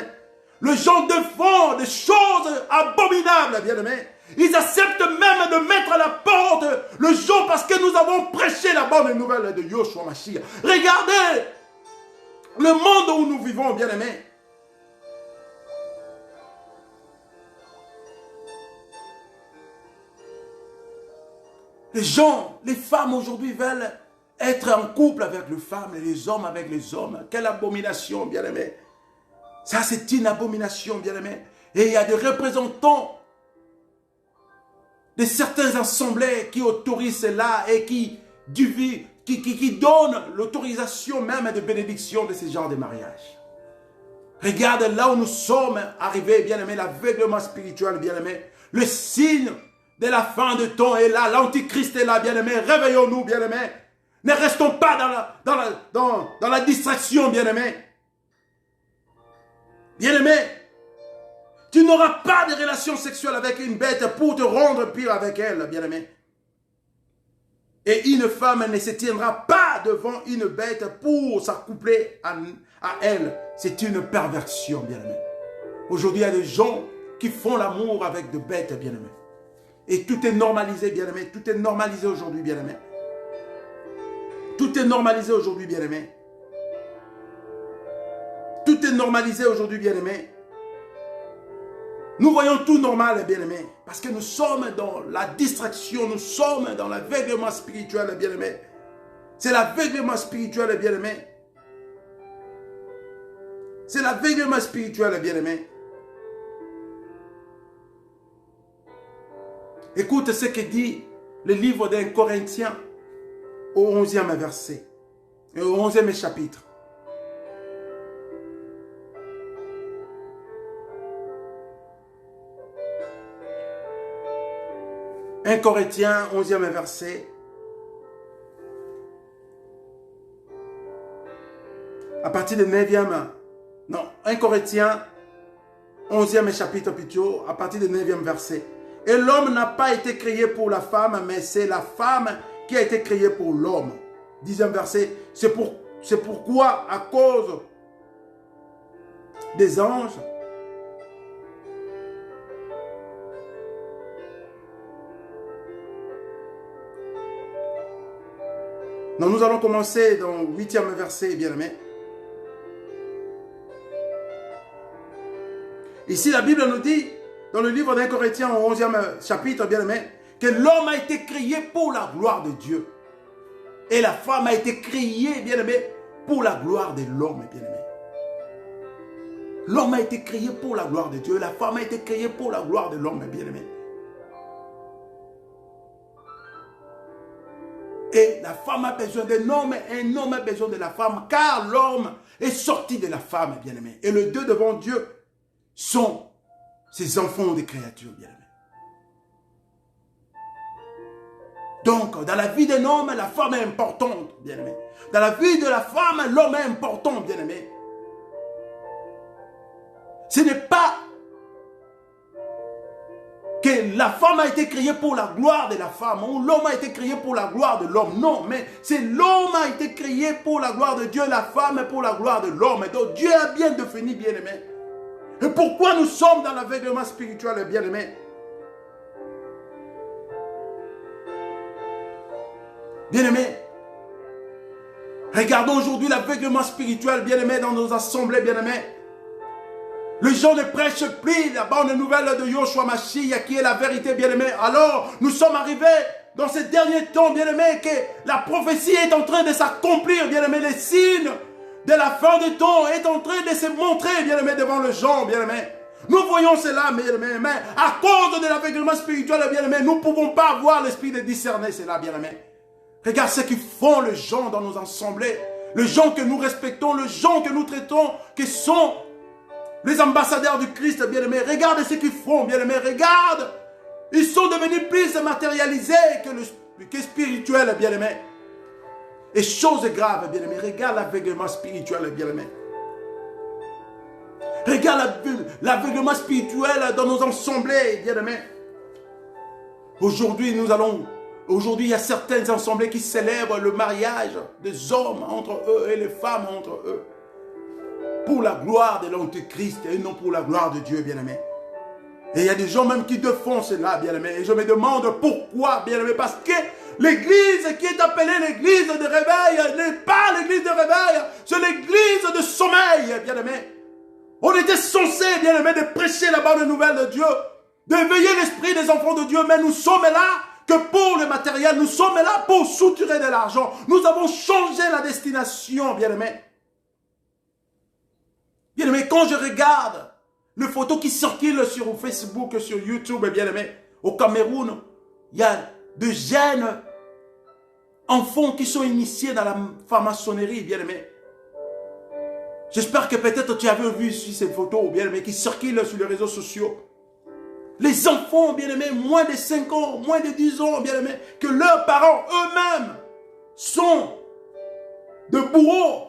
Les gens font des choses abominables, bien-aimé. Ils acceptent même de mettre à la porte le jour parce que nous avons prêché la bonne nouvelle de Yoshua Mashiach. Regardez le monde où nous vivons, bien-aimé. Les gens, les femmes aujourd'hui veulent être en couple avec les femmes et les hommes avec les hommes. Quelle abomination, bien-aimé. Ça, c'est une abomination, bien-aimé. Et il y a des représentants de certaines assemblées qui autorisent cela et qui donnent l'autorisation même de bénédiction de ce genre de mariage. Regarde là où nous sommes arrivés, bien-aimé, l'aveuglement spirituel, bien-aimé. Le signe de la fin de temps est là, l'antichrist est là, bien-aimé. Réveillons-nous, bien-aimé. Ne restons pas dans la distraction, bien-aimé. Bien-aimé, tu n'auras pas de relation sexuelle avec une bête pour te rendre pire avec elle, bien-aimé. Et une femme ne se tiendra pas devant une bête pour s'accoupler à elle. C'est une perversion, bien-aimé. Aujourd'hui, il y a des gens qui font l'amour avec des bêtes, bien-aimé. Et tout est normalisé, bien-aimé. Tout est normalisé aujourd'hui, bien-aimé. Tout est normalisé aujourd'hui, bien-aimé. tout est normalisé aujourd'hui, bien-aimés. Nous voyons tout normal, bien-aimés. Parce que nous sommes dans la distraction, nous sommes dans l'aveuglement spirituel, bien-aimés. C'est l'aveuglement spirituel, bien-aimés. C'est l'aveuglement spirituel, bien-aimés. Écoute ce que dit le livre d'un Corinthien au 11e verset, et au 11e chapitre. Un Corinthien, 11e verset. À partir du 9e, non, 1 Corinthiens, 11e chapitre plutôt, à partir du 9e verset. Et l'homme n'a pas été créé pour la femme, mais c'est la femme qui a été créée pour l'homme. 10e verset, c'est pourquoi, à cause des anges, donc nous allons commencer dans le 8e verset, bien-aimé. Ici, la Bible nous dit, dans le livre d'un Corinthiens, au 11e chapitre, bien-aimé, que l'homme a été créé pour la gloire de Dieu. Et la femme a été créée, bien-aimé, pour la gloire de l'homme, bien-aimé. L'homme a été créé pour la gloire de Dieu. La femme a été créée pour la gloire de l'homme, bien-aimé. Et la femme a besoin d'un homme, et un homme a besoin de la femme, car l'homme est sorti de la femme, bien-aimé. Et les deux devant Dieu sont ces enfants des créatures, bien-aimés. Donc, dans la vie d'un homme, la femme est importante, bien-aimé. Dans la vie de la femme, l'homme est important, bien-aimé. Ce n'est pas que la femme a été créée pour la gloire de la femme, ou l'homme a été créé pour la gloire de l'homme. Non, mais c'est l'homme a été créé pour la gloire de Dieu, la femme pour la gloire de l'homme. Donc Dieu a bien défini, bien-aimé. Et pourquoi nous sommes dans l'aveuglement spirituel, bien-aimé? Bien-aimé, regardons aujourd'hui l'aveuglement spirituel, bien-aimé, dans nos assemblées, bien-aimé. Les gens ne prêchent plus la bonne nouvelle de Yoshua Mashiach, qui est la vérité, bien-aimé. Alors, nous sommes arrivés dans ces derniers temps, bien-aimé, que la prophétie est en train de s'accomplir, bien-aimé. Les signes de la fin du temps est en train de se montrer, bien-aimé, devant les gens, bien-aimé. Nous voyons cela, bien-aimé, mais à cause de l'aveuglement spirituel, bien-aimé, nous ne pouvons pas avoir l'esprit de discerner cela, bien-aimé. Regarde ce qu'ils font les gens dans nos assemblées, les gens que nous respectons, les gens que nous traitons, qui sont les ambassadeurs du Christ, bien-aimé. Regarde ce qu'ils font, bien-aimé. Regarde, ils sont devenus plus matérialisés que spirituels, bien-aimé. Et chose grave, bien-aimé. Regarde l'aveuglement spirituel, bien-aimé. Regarde l'aveuglement spirituel dans nos assemblées, bien-aimé. Aujourd'hui, il y a certaines assemblées qui célèbrent le mariage des hommes entre eux et les femmes entre eux. Pour la gloire de l'Antéchrist et non pour la gloire de Dieu, bien-aimé. Et il y a des gens même qui défendent cela, bien-aimé. Et je me demande pourquoi, bien-aimé. Parce que l'église qui est appelée l'église de réveil n'est pas l'église de réveil, c'est l'église de sommeil, bien-aimé. On était censé, bien-aimé, de prêcher la bonne nouvelle de Dieu, d'éveiller l'esprit des enfants de Dieu, mais nous sommes là que pour le matériel, nous sommes là pour soutirer de l'argent. Nous avons changé la destination, bien-aimé. Bien-aimé, quand je regarde les photos qui circulent sur Facebook, sur YouTube, bien-aimé, au Cameroun, il y a de jeunes enfants qui sont initiés dans la franc-maçonnerie, bien-aimé. J'espère que peut-être tu avais vu ces photos, bien-aimé, qui circulent sur les réseaux sociaux. Les enfants, bien-aimés, moins de 5 ans, moins de 10 ans, bien-aimé, que leurs parents eux-mêmes sont de bourreaux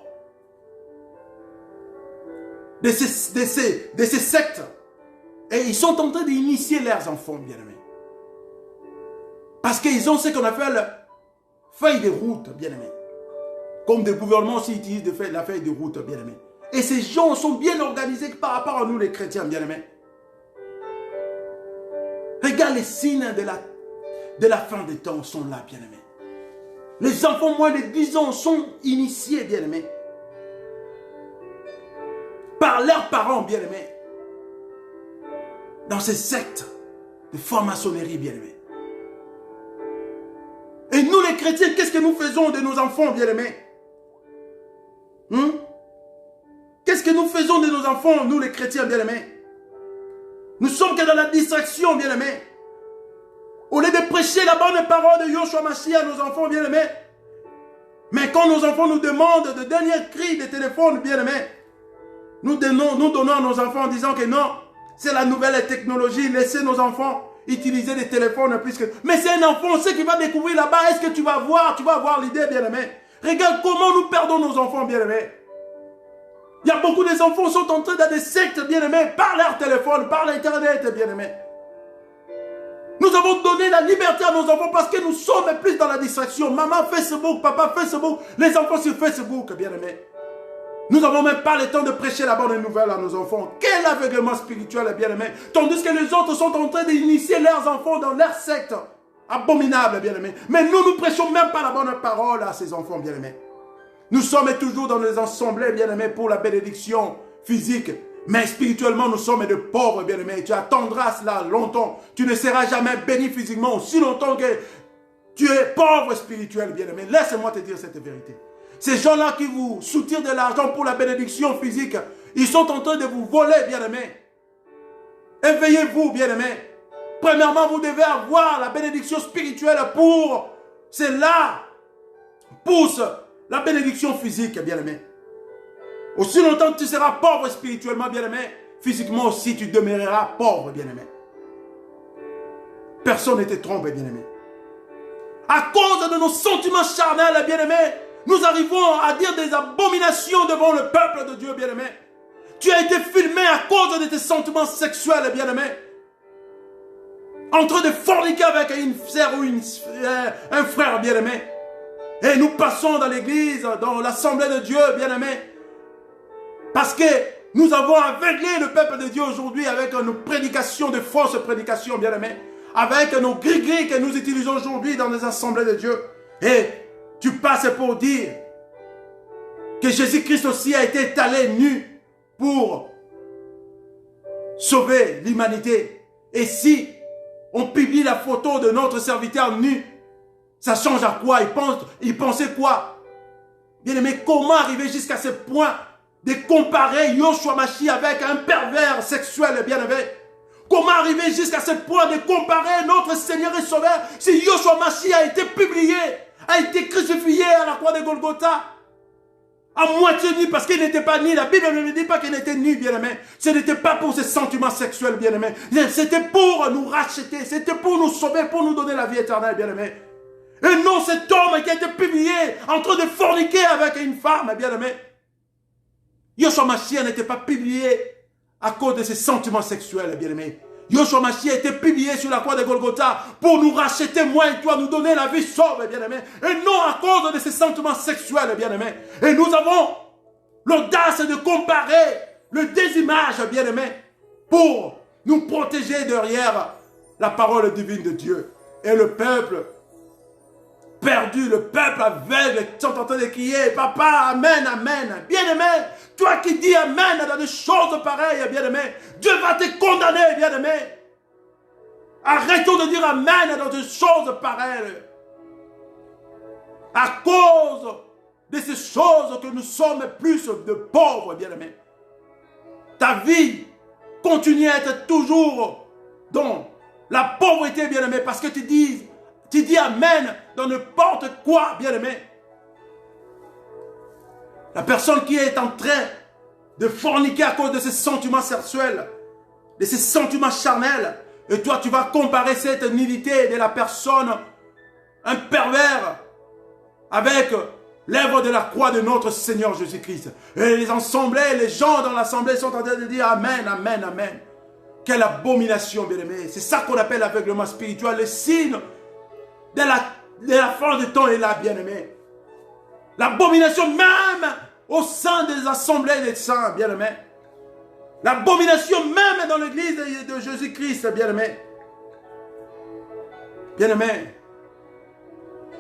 de ces sectes. Et ils sont en train d'initier leurs enfants, bien-aimés. Parce qu'ils ont ce qu'on appelle feuille de route, bien-aimés. Comme des gouvernements aussi utilisent la feuille de route, bien-aimés. Et ces gens sont bien organisés par rapport à nous, les chrétiens, bien-aimés. Regarde les signes de la fin des temps sont là, bien-aimés. Les enfants moins de 10 ans sont initiés, bien-aimés. par leurs parents, bien-aimés, dans ces sectes de franc-maçonnerie, bien-aimés. Et nous, les chrétiens, qu'est-ce que nous faisons de nos enfants, bien-aimés? Qu'est-ce que nous faisons de nos enfants, nous, les chrétiens, bien-aimés? Nous sommes que dans la distraction, bien-aimés. Au lieu de prêcher la bonne parole de Yoshua Mashiach à nos enfants, bien-aimés. Mais quand nos enfants nous demandent de derniers cris de téléphone, bien-aimés, nous donnons à nos enfants en disant que non, c'est la nouvelle technologie, laissez nos enfants utiliser les téléphones puisque... Mais c'est un enfant, ce qu'il va découvrir là-bas, est-ce que tu vas avoir l'idée, bien-aimé? Regarde comment nous perdons nos enfants, bien-aimés. Il y a beaucoup des enfants qui sont entrés dans des sectes, bien-aimés, par leur téléphone, par l'internet, bien-aimés. Nous avons donné la liberté à nos enfants parce que nous sommes plus dans la distraction. Maman Facebook, papa Facebook, les enfants sur Facebook, bien-aimés. Nous n'avons même pas le temps de prêcher la bonne nouvelle à nos enfants. Quel aveuglement spirituel, bien-aimés. Tandis que les autres sont en train d'initier leurs enfants dans leur secte. Abominable, bien-aimés. Mais nous prêchons même pas la bonne parole à ces enfants, bien-aimés. Nous sommes toujours dans les assemblées, bien-aimés, pour la bénédiction physique. Mais spirituellement, nous sommes de pauvres, bien-aimés. Tu attendras cela longtemps. Tu ne seras jamais béni physiquement aussi longtemps que tu es pauvre spirituel, bien-aimé. Laisse-moi te dire cette vérité. Ces gens-là qui vous soutirent de l'argent pour la bénédiction physique, ils sont en train de vous voler, bien-aimés. Éveillez-vous, bien-aimés. Premièrement, vous devez avoir la bénédiction spirituelle pour cela. Pousse la bénédiction physique, bien-aimé. Aussi longtemps que tu seras pauvre spirituellement, bien-aimé, physiquement aussi tu demeureras pauvre, bien-aimé. Personne ne te trompe, bien-aimé. À cause de nos sentiments charnels, bien-aimé, nous arrivons à dire des abominations devant le peuple de Dieu, bien-aimé. Tu as été filmé à cause de tes sentiments sexuels, bien-aimé. En train de forniquer avec une sœur ou un frère, bien-aimé. Et nous passons dans l'église, dans l'assemblée de Dieu, bien-aimé. Parce que nous avons aveuglé le peuple de Dieu aujourd'hui avec nos prédications, de fausses prédications, bien-aimés. Avec nos gris-gris que nous utilisons aujourd'hui dans les assemblées de Dieu. Et tu passes pour dire que Jésus-Christ aussi a été étalé nu pour sauver l'humanité. Et si on publie la photo de notre serviteur nu, ça change à quoi? Il pensait quoi? Bien-aimé, comment arriver jusqu'à ce point de comparer Yoshua Mashiach avec un pervers sexuel, bien-aimé? Comment arriver jusqu'à ce point de comparer notre Seigneur et Sauveur si Yoshua Mashiach a été publié, a été crucifié à la croix de Golgotha, à moitié nu parce qu'il n'était pas nu. La Bible ne dit pas qu'il était nu, bien-aimé. Ce n'était pas pour ses sentiments sexuels, bien-aimé. C'était pour nous racheter, c'était pour nous sauver, pour nous donner la vie éternelle, bien-aimé. Et non cet homme qui a été publié en train de forniquer avec une femme, bien-aimé. Yoshua Mashiach n'était pas publié à cause de ses sentiments sexuels, bien-aimé. Yoshua Mashiach a été publié sur la croix de Golgotha pour nous racheter, moi et toi, nous donner la vie sauve, bien-aimé. Et non à cause de ses sentiments sexuels, bien-aimé. Et nous avons l'audace de comparer le désimage, bien-aimé, pour nous protéger derrière la parole divine de Dieu. Et le peuple perdu, le peuple aveugle, qui sont en train de crier, papa, amen, amen. Bien-aimé, toi qui dis amen dans des choses pareilles, bien-aimé, Dieu va te condamner, bien-aimé. Arrêtons de dire amen dans des choses pareilles. À cause de ces choses que nous sommes plus de pauvres, bien-aimé. Ta vie continue à être toujours dans la pauvreté, bien-aimé, parce que tu dis amen dans n'importe quoi, bien-aimé. La personne qui est en train de forniquer à cause de ses sentiments sexuels, de ses sentiments charnels, et toi tu vas comparer cette nullité de la personne, un pervers, avec l'œuvre de la croix de notre Seigneur Jésus-Christ. Et les assemblées, les gens dans l'assemblée sont en train de dire amen, amen, amen. Quelle abomination, bien-aimé. C'est ça qu'on appelle l'aveuglement spirituel, le signe de la fin du temps est là, bien-aimé. L'abomination même au sein des assemblées des saints, bien-aimé. L'abomination même dans l'église de Jésus-Christ, bien-aimé. Bien-aimé,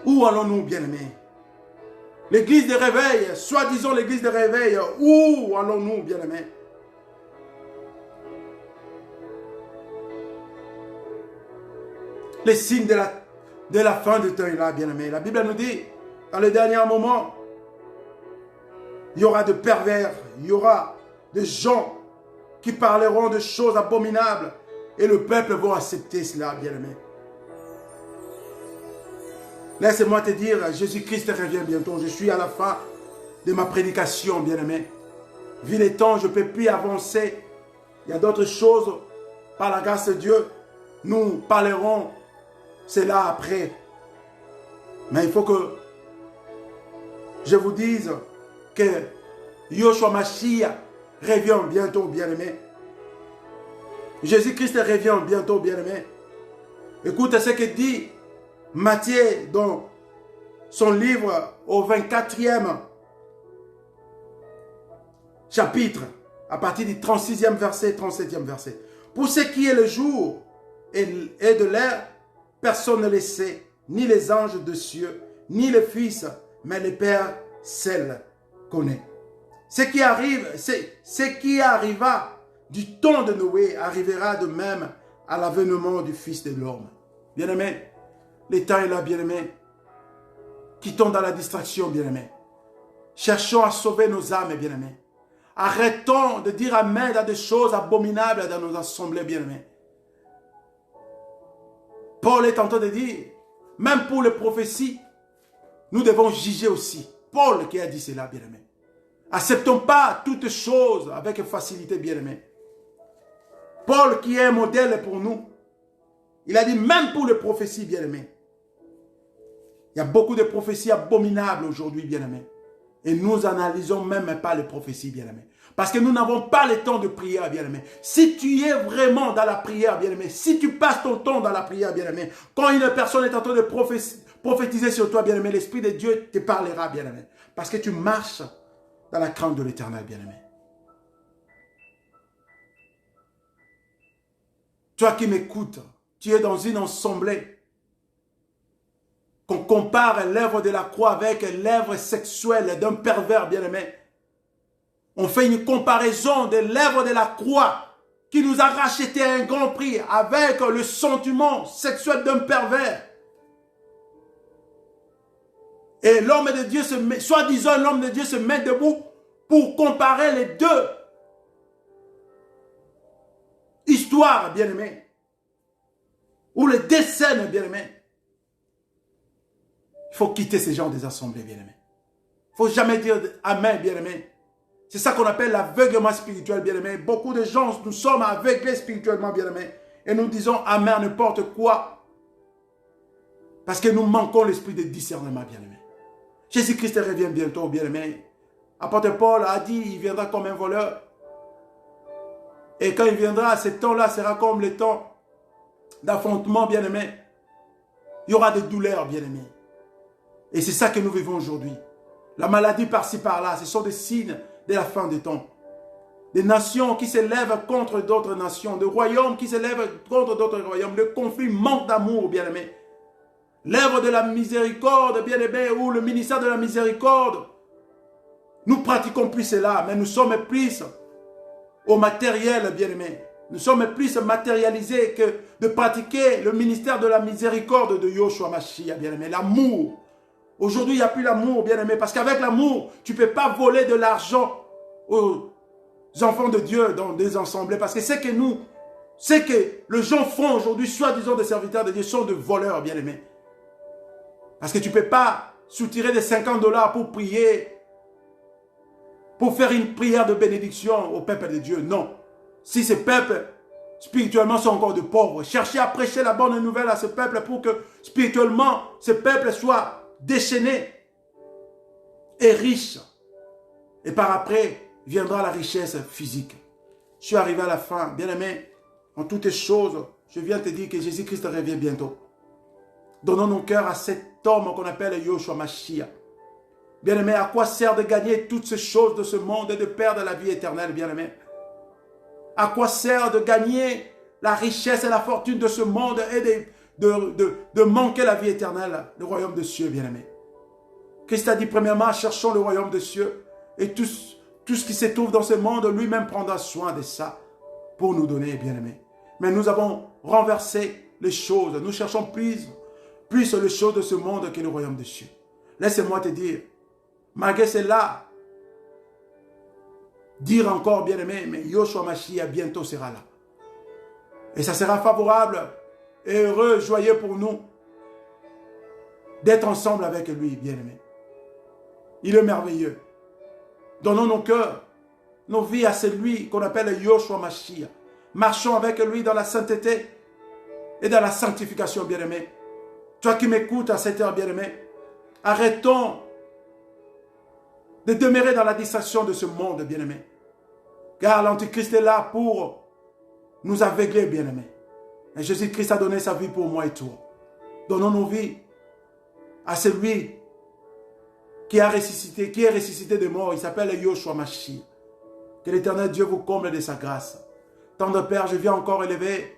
où allons-nous, bien-aimé? L'église de réveil, soi-disant l'église de réveil, où allons-nous, bien-aimé? Les signes de la fin du temps est là, bien-aimé. La Bible nous dit, dans les derniers moments, il y aura de pervers, il y aura de gens qui parleront de choses abominables et le peuple va accepter cela, bien-aimé. Laisse-moi te dire, Jésus-Christ revient bientôt. Je suis à la fin de ma prédication, bien-aimé. Vu les temps, je ne peux plus avancer. Il y a d'autres choses, par la grâce de Dieu, nous parlerons cela après. Mais il faut que je vous dise que Yoshua Mashiach revient bientôt, bien-aimé. Jésus-Christ revient bientôt, bien-aimé. Écoute ce que dit Matthieu dans son livre au 24e chapitre, à partir du 36e verset, 37e verset. Pour ce qui est le jour et de l'heure, personne ne le sait, ni les anges de cieux, ni le Fils, mais le Père seul connaît. Ce qui arriva du temps de Noé arrivera de même à l'avènement du Fils de l'homme. Bien-aimé, le temps est là, bien-aimé. Quittons dans la distraction, bien-aimé. Cherchons à sauver nos âmes, bien-aimé. Arrêtons de dire amen à des choses abominables dans nos assemblées, bien-aimés. Paul est en train de dire, même pour les prophéties, nous devons juger aussi. Paul qui a dit cela, bien-aimé. Acceptons pas toutes choses avec facilité, bien-aimé. Paul qui est un modèle pour nous, il a dit même pour les prophéties, bien-aimé. Il y a beaucoup de prophéties abominables aujourd'hui, bien-aimé. Et nous analysons même pas les prophéties, bien-aimé. Parce que nous n'avons pas le temps de prière, bien-aimé. Si tu es vraiment dans la prière, bien-aimé, si tu passes ton temps dans la prière, bien-aimé, quand une personne est en train de prophétiser sur toi, bien-aimé, l'Esprit de Dieu te parlera, bien-aimé. Parce que tu marches dans la crainte de l'Éternel, bien-aimé. Toi qui m'écoutes, tu es dans une assemblée qu'on compare l'œuvre de la croix avec l'œuvre sexuelle d'un pervers, bien-aimé. On fait une comparaison de l'œuvre de la croix qui nous a racheté à un grand prix avec le sentiment sexuel d'un pervers. Et l'homme de Dieu se met, soi-disant l'homme de Dieu se met debout pour comparer les deux histoires, bien-aimé, ou les deux scènes, bien-aimé. Il faut quitter ces genres des assemblées, bien-aimé. Il ne faut jamais dire amen, bien-aimé. C'est ça qu'on appelle l'aveuglement spirituel, bien-aimé. Beaucoup de gens, nous sommes aveuglés spirituellement, bien-aimé. Et nous disons amen à n'importe quoi. Parce que nous manquons l'esprit de discernement, bien-aimé. Jésus-Christ revient bientôt, bien-aimé. Apôtre Paul a dit, il viendra comme un voleur. Et quand il viendra, ce temps-là sera comme le temps d'affrontement, bien-aimé. Il y aura des douleurs, bien-aimé. Et c'est ça que nous vivons aujourd'hui. La maladie par-ci, par-là, ce sont des signes de la fin des temps. Des nations qui se lèvent contre d'autres nations, des royaumes qui se lèvent contre d'autres royaumes. Le conflit manque d'amour, bien-aimé. L'œuvre de la miséricorde, bien-aimé, ou le ministère de la miséricorde. Nous pratiquons plus cela, mais nous sommes plus au matériel, bien-aimé. Nous sommes plus matérialisés que de pratiquer le ministère de la miséricorde de Yoshua Mashiach, bien-aimé. L'amour. Aujourd'hui, il n'y a plus l'amour, bien-aimé, parce qu'avec l'amour, tu ne peux pas voler de l'argent aux enfants de Dieu dans des assemblées. Parce que c'est que les gens font aujourd'hui, soi-disant des serviteurs de Dieu, sont de voleurs, bien-aimés. Parce que tu ne peux pas soutirer des $50 pour prier, pour faire une prière de bénédiction au peuple de Dieu. Non. Si ces peuples, spirituellement, sont encore de pauvres, cherchez à prêcher la bonne nouvelle à ce peuple pour que, spirituellement, ce peuple soit déchaîné et riche. Et par après, viendra la richesse physique. Je suis arrivé à la fin. Bien-aimé, en toutes choses, je viens te dire que Jésus-Christ revient bientôt. Donnons nos cœurs à cet homme qu'on appelle Yoshua Mashiach. Bien-aimé, à quoi sert de gagner toutes ces choses de ce monde et de perdre la vie éternelle, bien-aimé? À quoi sert de gagner la richesse et la fortune de ce monde et de manquer la vie éternelle, le royaume des cieux, bien-aimé? Christ a dit premièrement, cherchons le royaume des cieux et tout ce qui se trouve dans ce monde, lui-même prendra soin de ça pour nous donner, bien-aimé. Mais nous avons renversé les choses. Nous cherchons plus les choses de ce monde que le royaume des cieux. Laisse-moi te dire, malgré cela, dire encore, bien-aimé, mais Yoshua Mashiach bientôt sera là. Et ça sera favorable et heureux, joyeux pour nous d'être ensemble avec lui, bien-aimé. Il est merveilleux. Donnons nos cœurs, nos vies à celui qu'on appelle Yoshua Mashiach. Marchons avec lui dans la sainteté et dans la sanctification, bien-aimé. Toi qui m'écoutes à cette heure, bien-aimé, arrêtons de demeurer dans la distraction de ce monde, bien-aimé. Car l'Antichrist est là pour nous aveugler, bien-aimé. Et Jésus-Christ a donné sa vie pour moi et toi. Donnons nos vies à celui qui est ressuscité des morts. Il s'appelle Yoshua Mashiach. Que l'Éternel Dieu vous comble de sa grâce. Tendre Père, je viens encore élever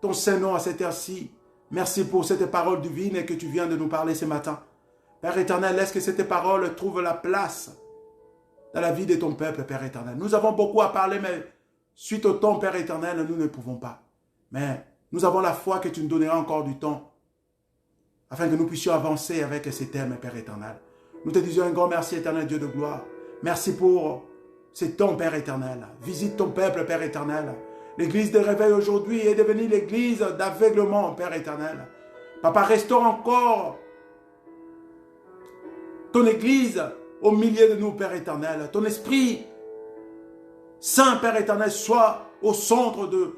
ton Saint-Nom à cette heure-ci. Merci pour cette parole divine que tu viens de nous parler ce matin. Père éternel, laisse que cette parole trouve la place dans la vie de ton peuple, Père éternel. Nous avons beaucoup à parler, mais suite au temps, Père éternel, nous ne pouvons pas. Mais nous avons la foi que tu nous donneras encore du temps afin que nous puissions avancer avec ces thèmes, Père éternel. Nous te disons un grand merci, éternel Dieu de gloire. Merci pour ce temps, Père éternel. Visite ton peuple, Père éternel. L'église de réveil aujourd'hui est devenue l'église d'aveuglement, Père éternel. Papa, restaure encore ton église au milieu de nous, Père éternel. Ton esprit saint, Père éternel, soit au centre de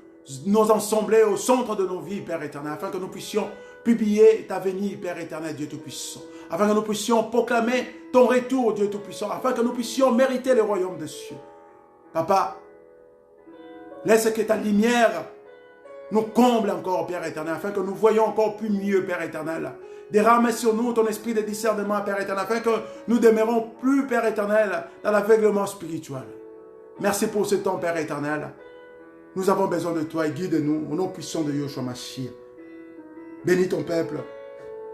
nos assemblées, au centre de nos vies, Père éternel, afin que nous puissions publier ta venue, Père éternel, Dieu Tout-Puissant. Afin que nous puissions proclamer ton retour, Dieu Tout-Puissant. Afin que nous puissions mériter le royaume des cieux. Papa, laisse que ta lumière nous comble encore, Père éternel, afin que nous voyions encore plus mieux, Père éternel. Derrame sur nous ton esprit de discernement, Père éternel, afin que nous demeurons plus, Père éternel, dans l'aveuglement spirituel. Merci pour ce temps, Père éternel. Nous avons besoin de toi et guide-nous au nom puissant de Yoshua Mashiach. Bénis ton peuple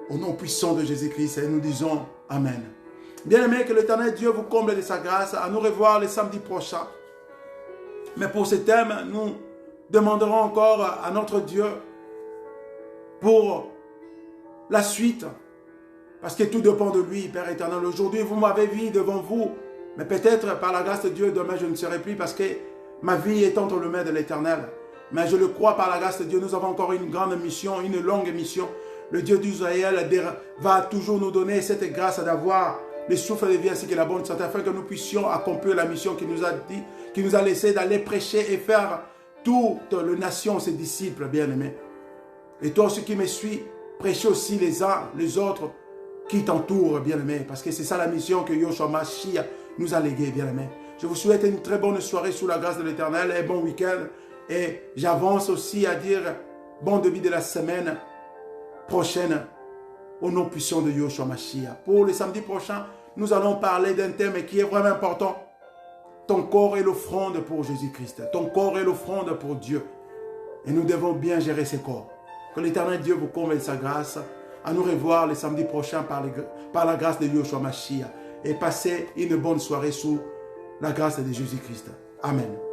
au nom puissant de Jésus-Christ et nous disons Amen. Bien-aimés, que l'Éternel Dieu vous comble de sa grâce. À nous revoir le samedi prochain. Mais pour ce thème, nous demanderons encore à notre Dieu pour la suite. Parce que tout dépend de lui, Père éternel. Aujourd'hui, vous m'avez vu devant vous. Mais peut-être par la grâce de Dieu, demain je ne serai plus parce que ma vie est entre les mains de l'Éternel. Mais je le crois par la grâce de Dieu, nous avons encore une grande mission, une longue mission. Le Dieu d'Israël va toujours nous donner cette grâce d'avoir le souffle de vie ainsi que la bonne santé, afin que nous puissions accomplir la mission qu'il nous a dit, qu'il nous a laissé d'aller prêcher et faire toute les nations, ses disciples bien-aimés. Et toi, ceux qui me suivent, prêchez aussi les uns, les autres qui t'entourent, bien-aimés. Parce que c'est ça la mission que Yoshua Mashiach nous a léguée, bien-aimés. Je vous souhaite une très bonne soirée sous la grâce de l'Éternel et bon week-end. Et j'avance aussi à dire bon début de la semaine prochaine au nom puissant de Yoshua Mashiach. Pour le samedi prochain, nous allons parler d'un thème qui est vraiment important. Ton corps est l'offrande pour Jésus-Christ. Ton corps est l'offrande pour Dieu. Et nous devons bien gérer ce corps. Que l'Éternel Dieu vous comble de sa grâce. À nous revoir le samedi prochain par la grâce de Yoshua Mashiach. Et passez une bonne soirée sous la grâce de Jésus-Christ. Amen.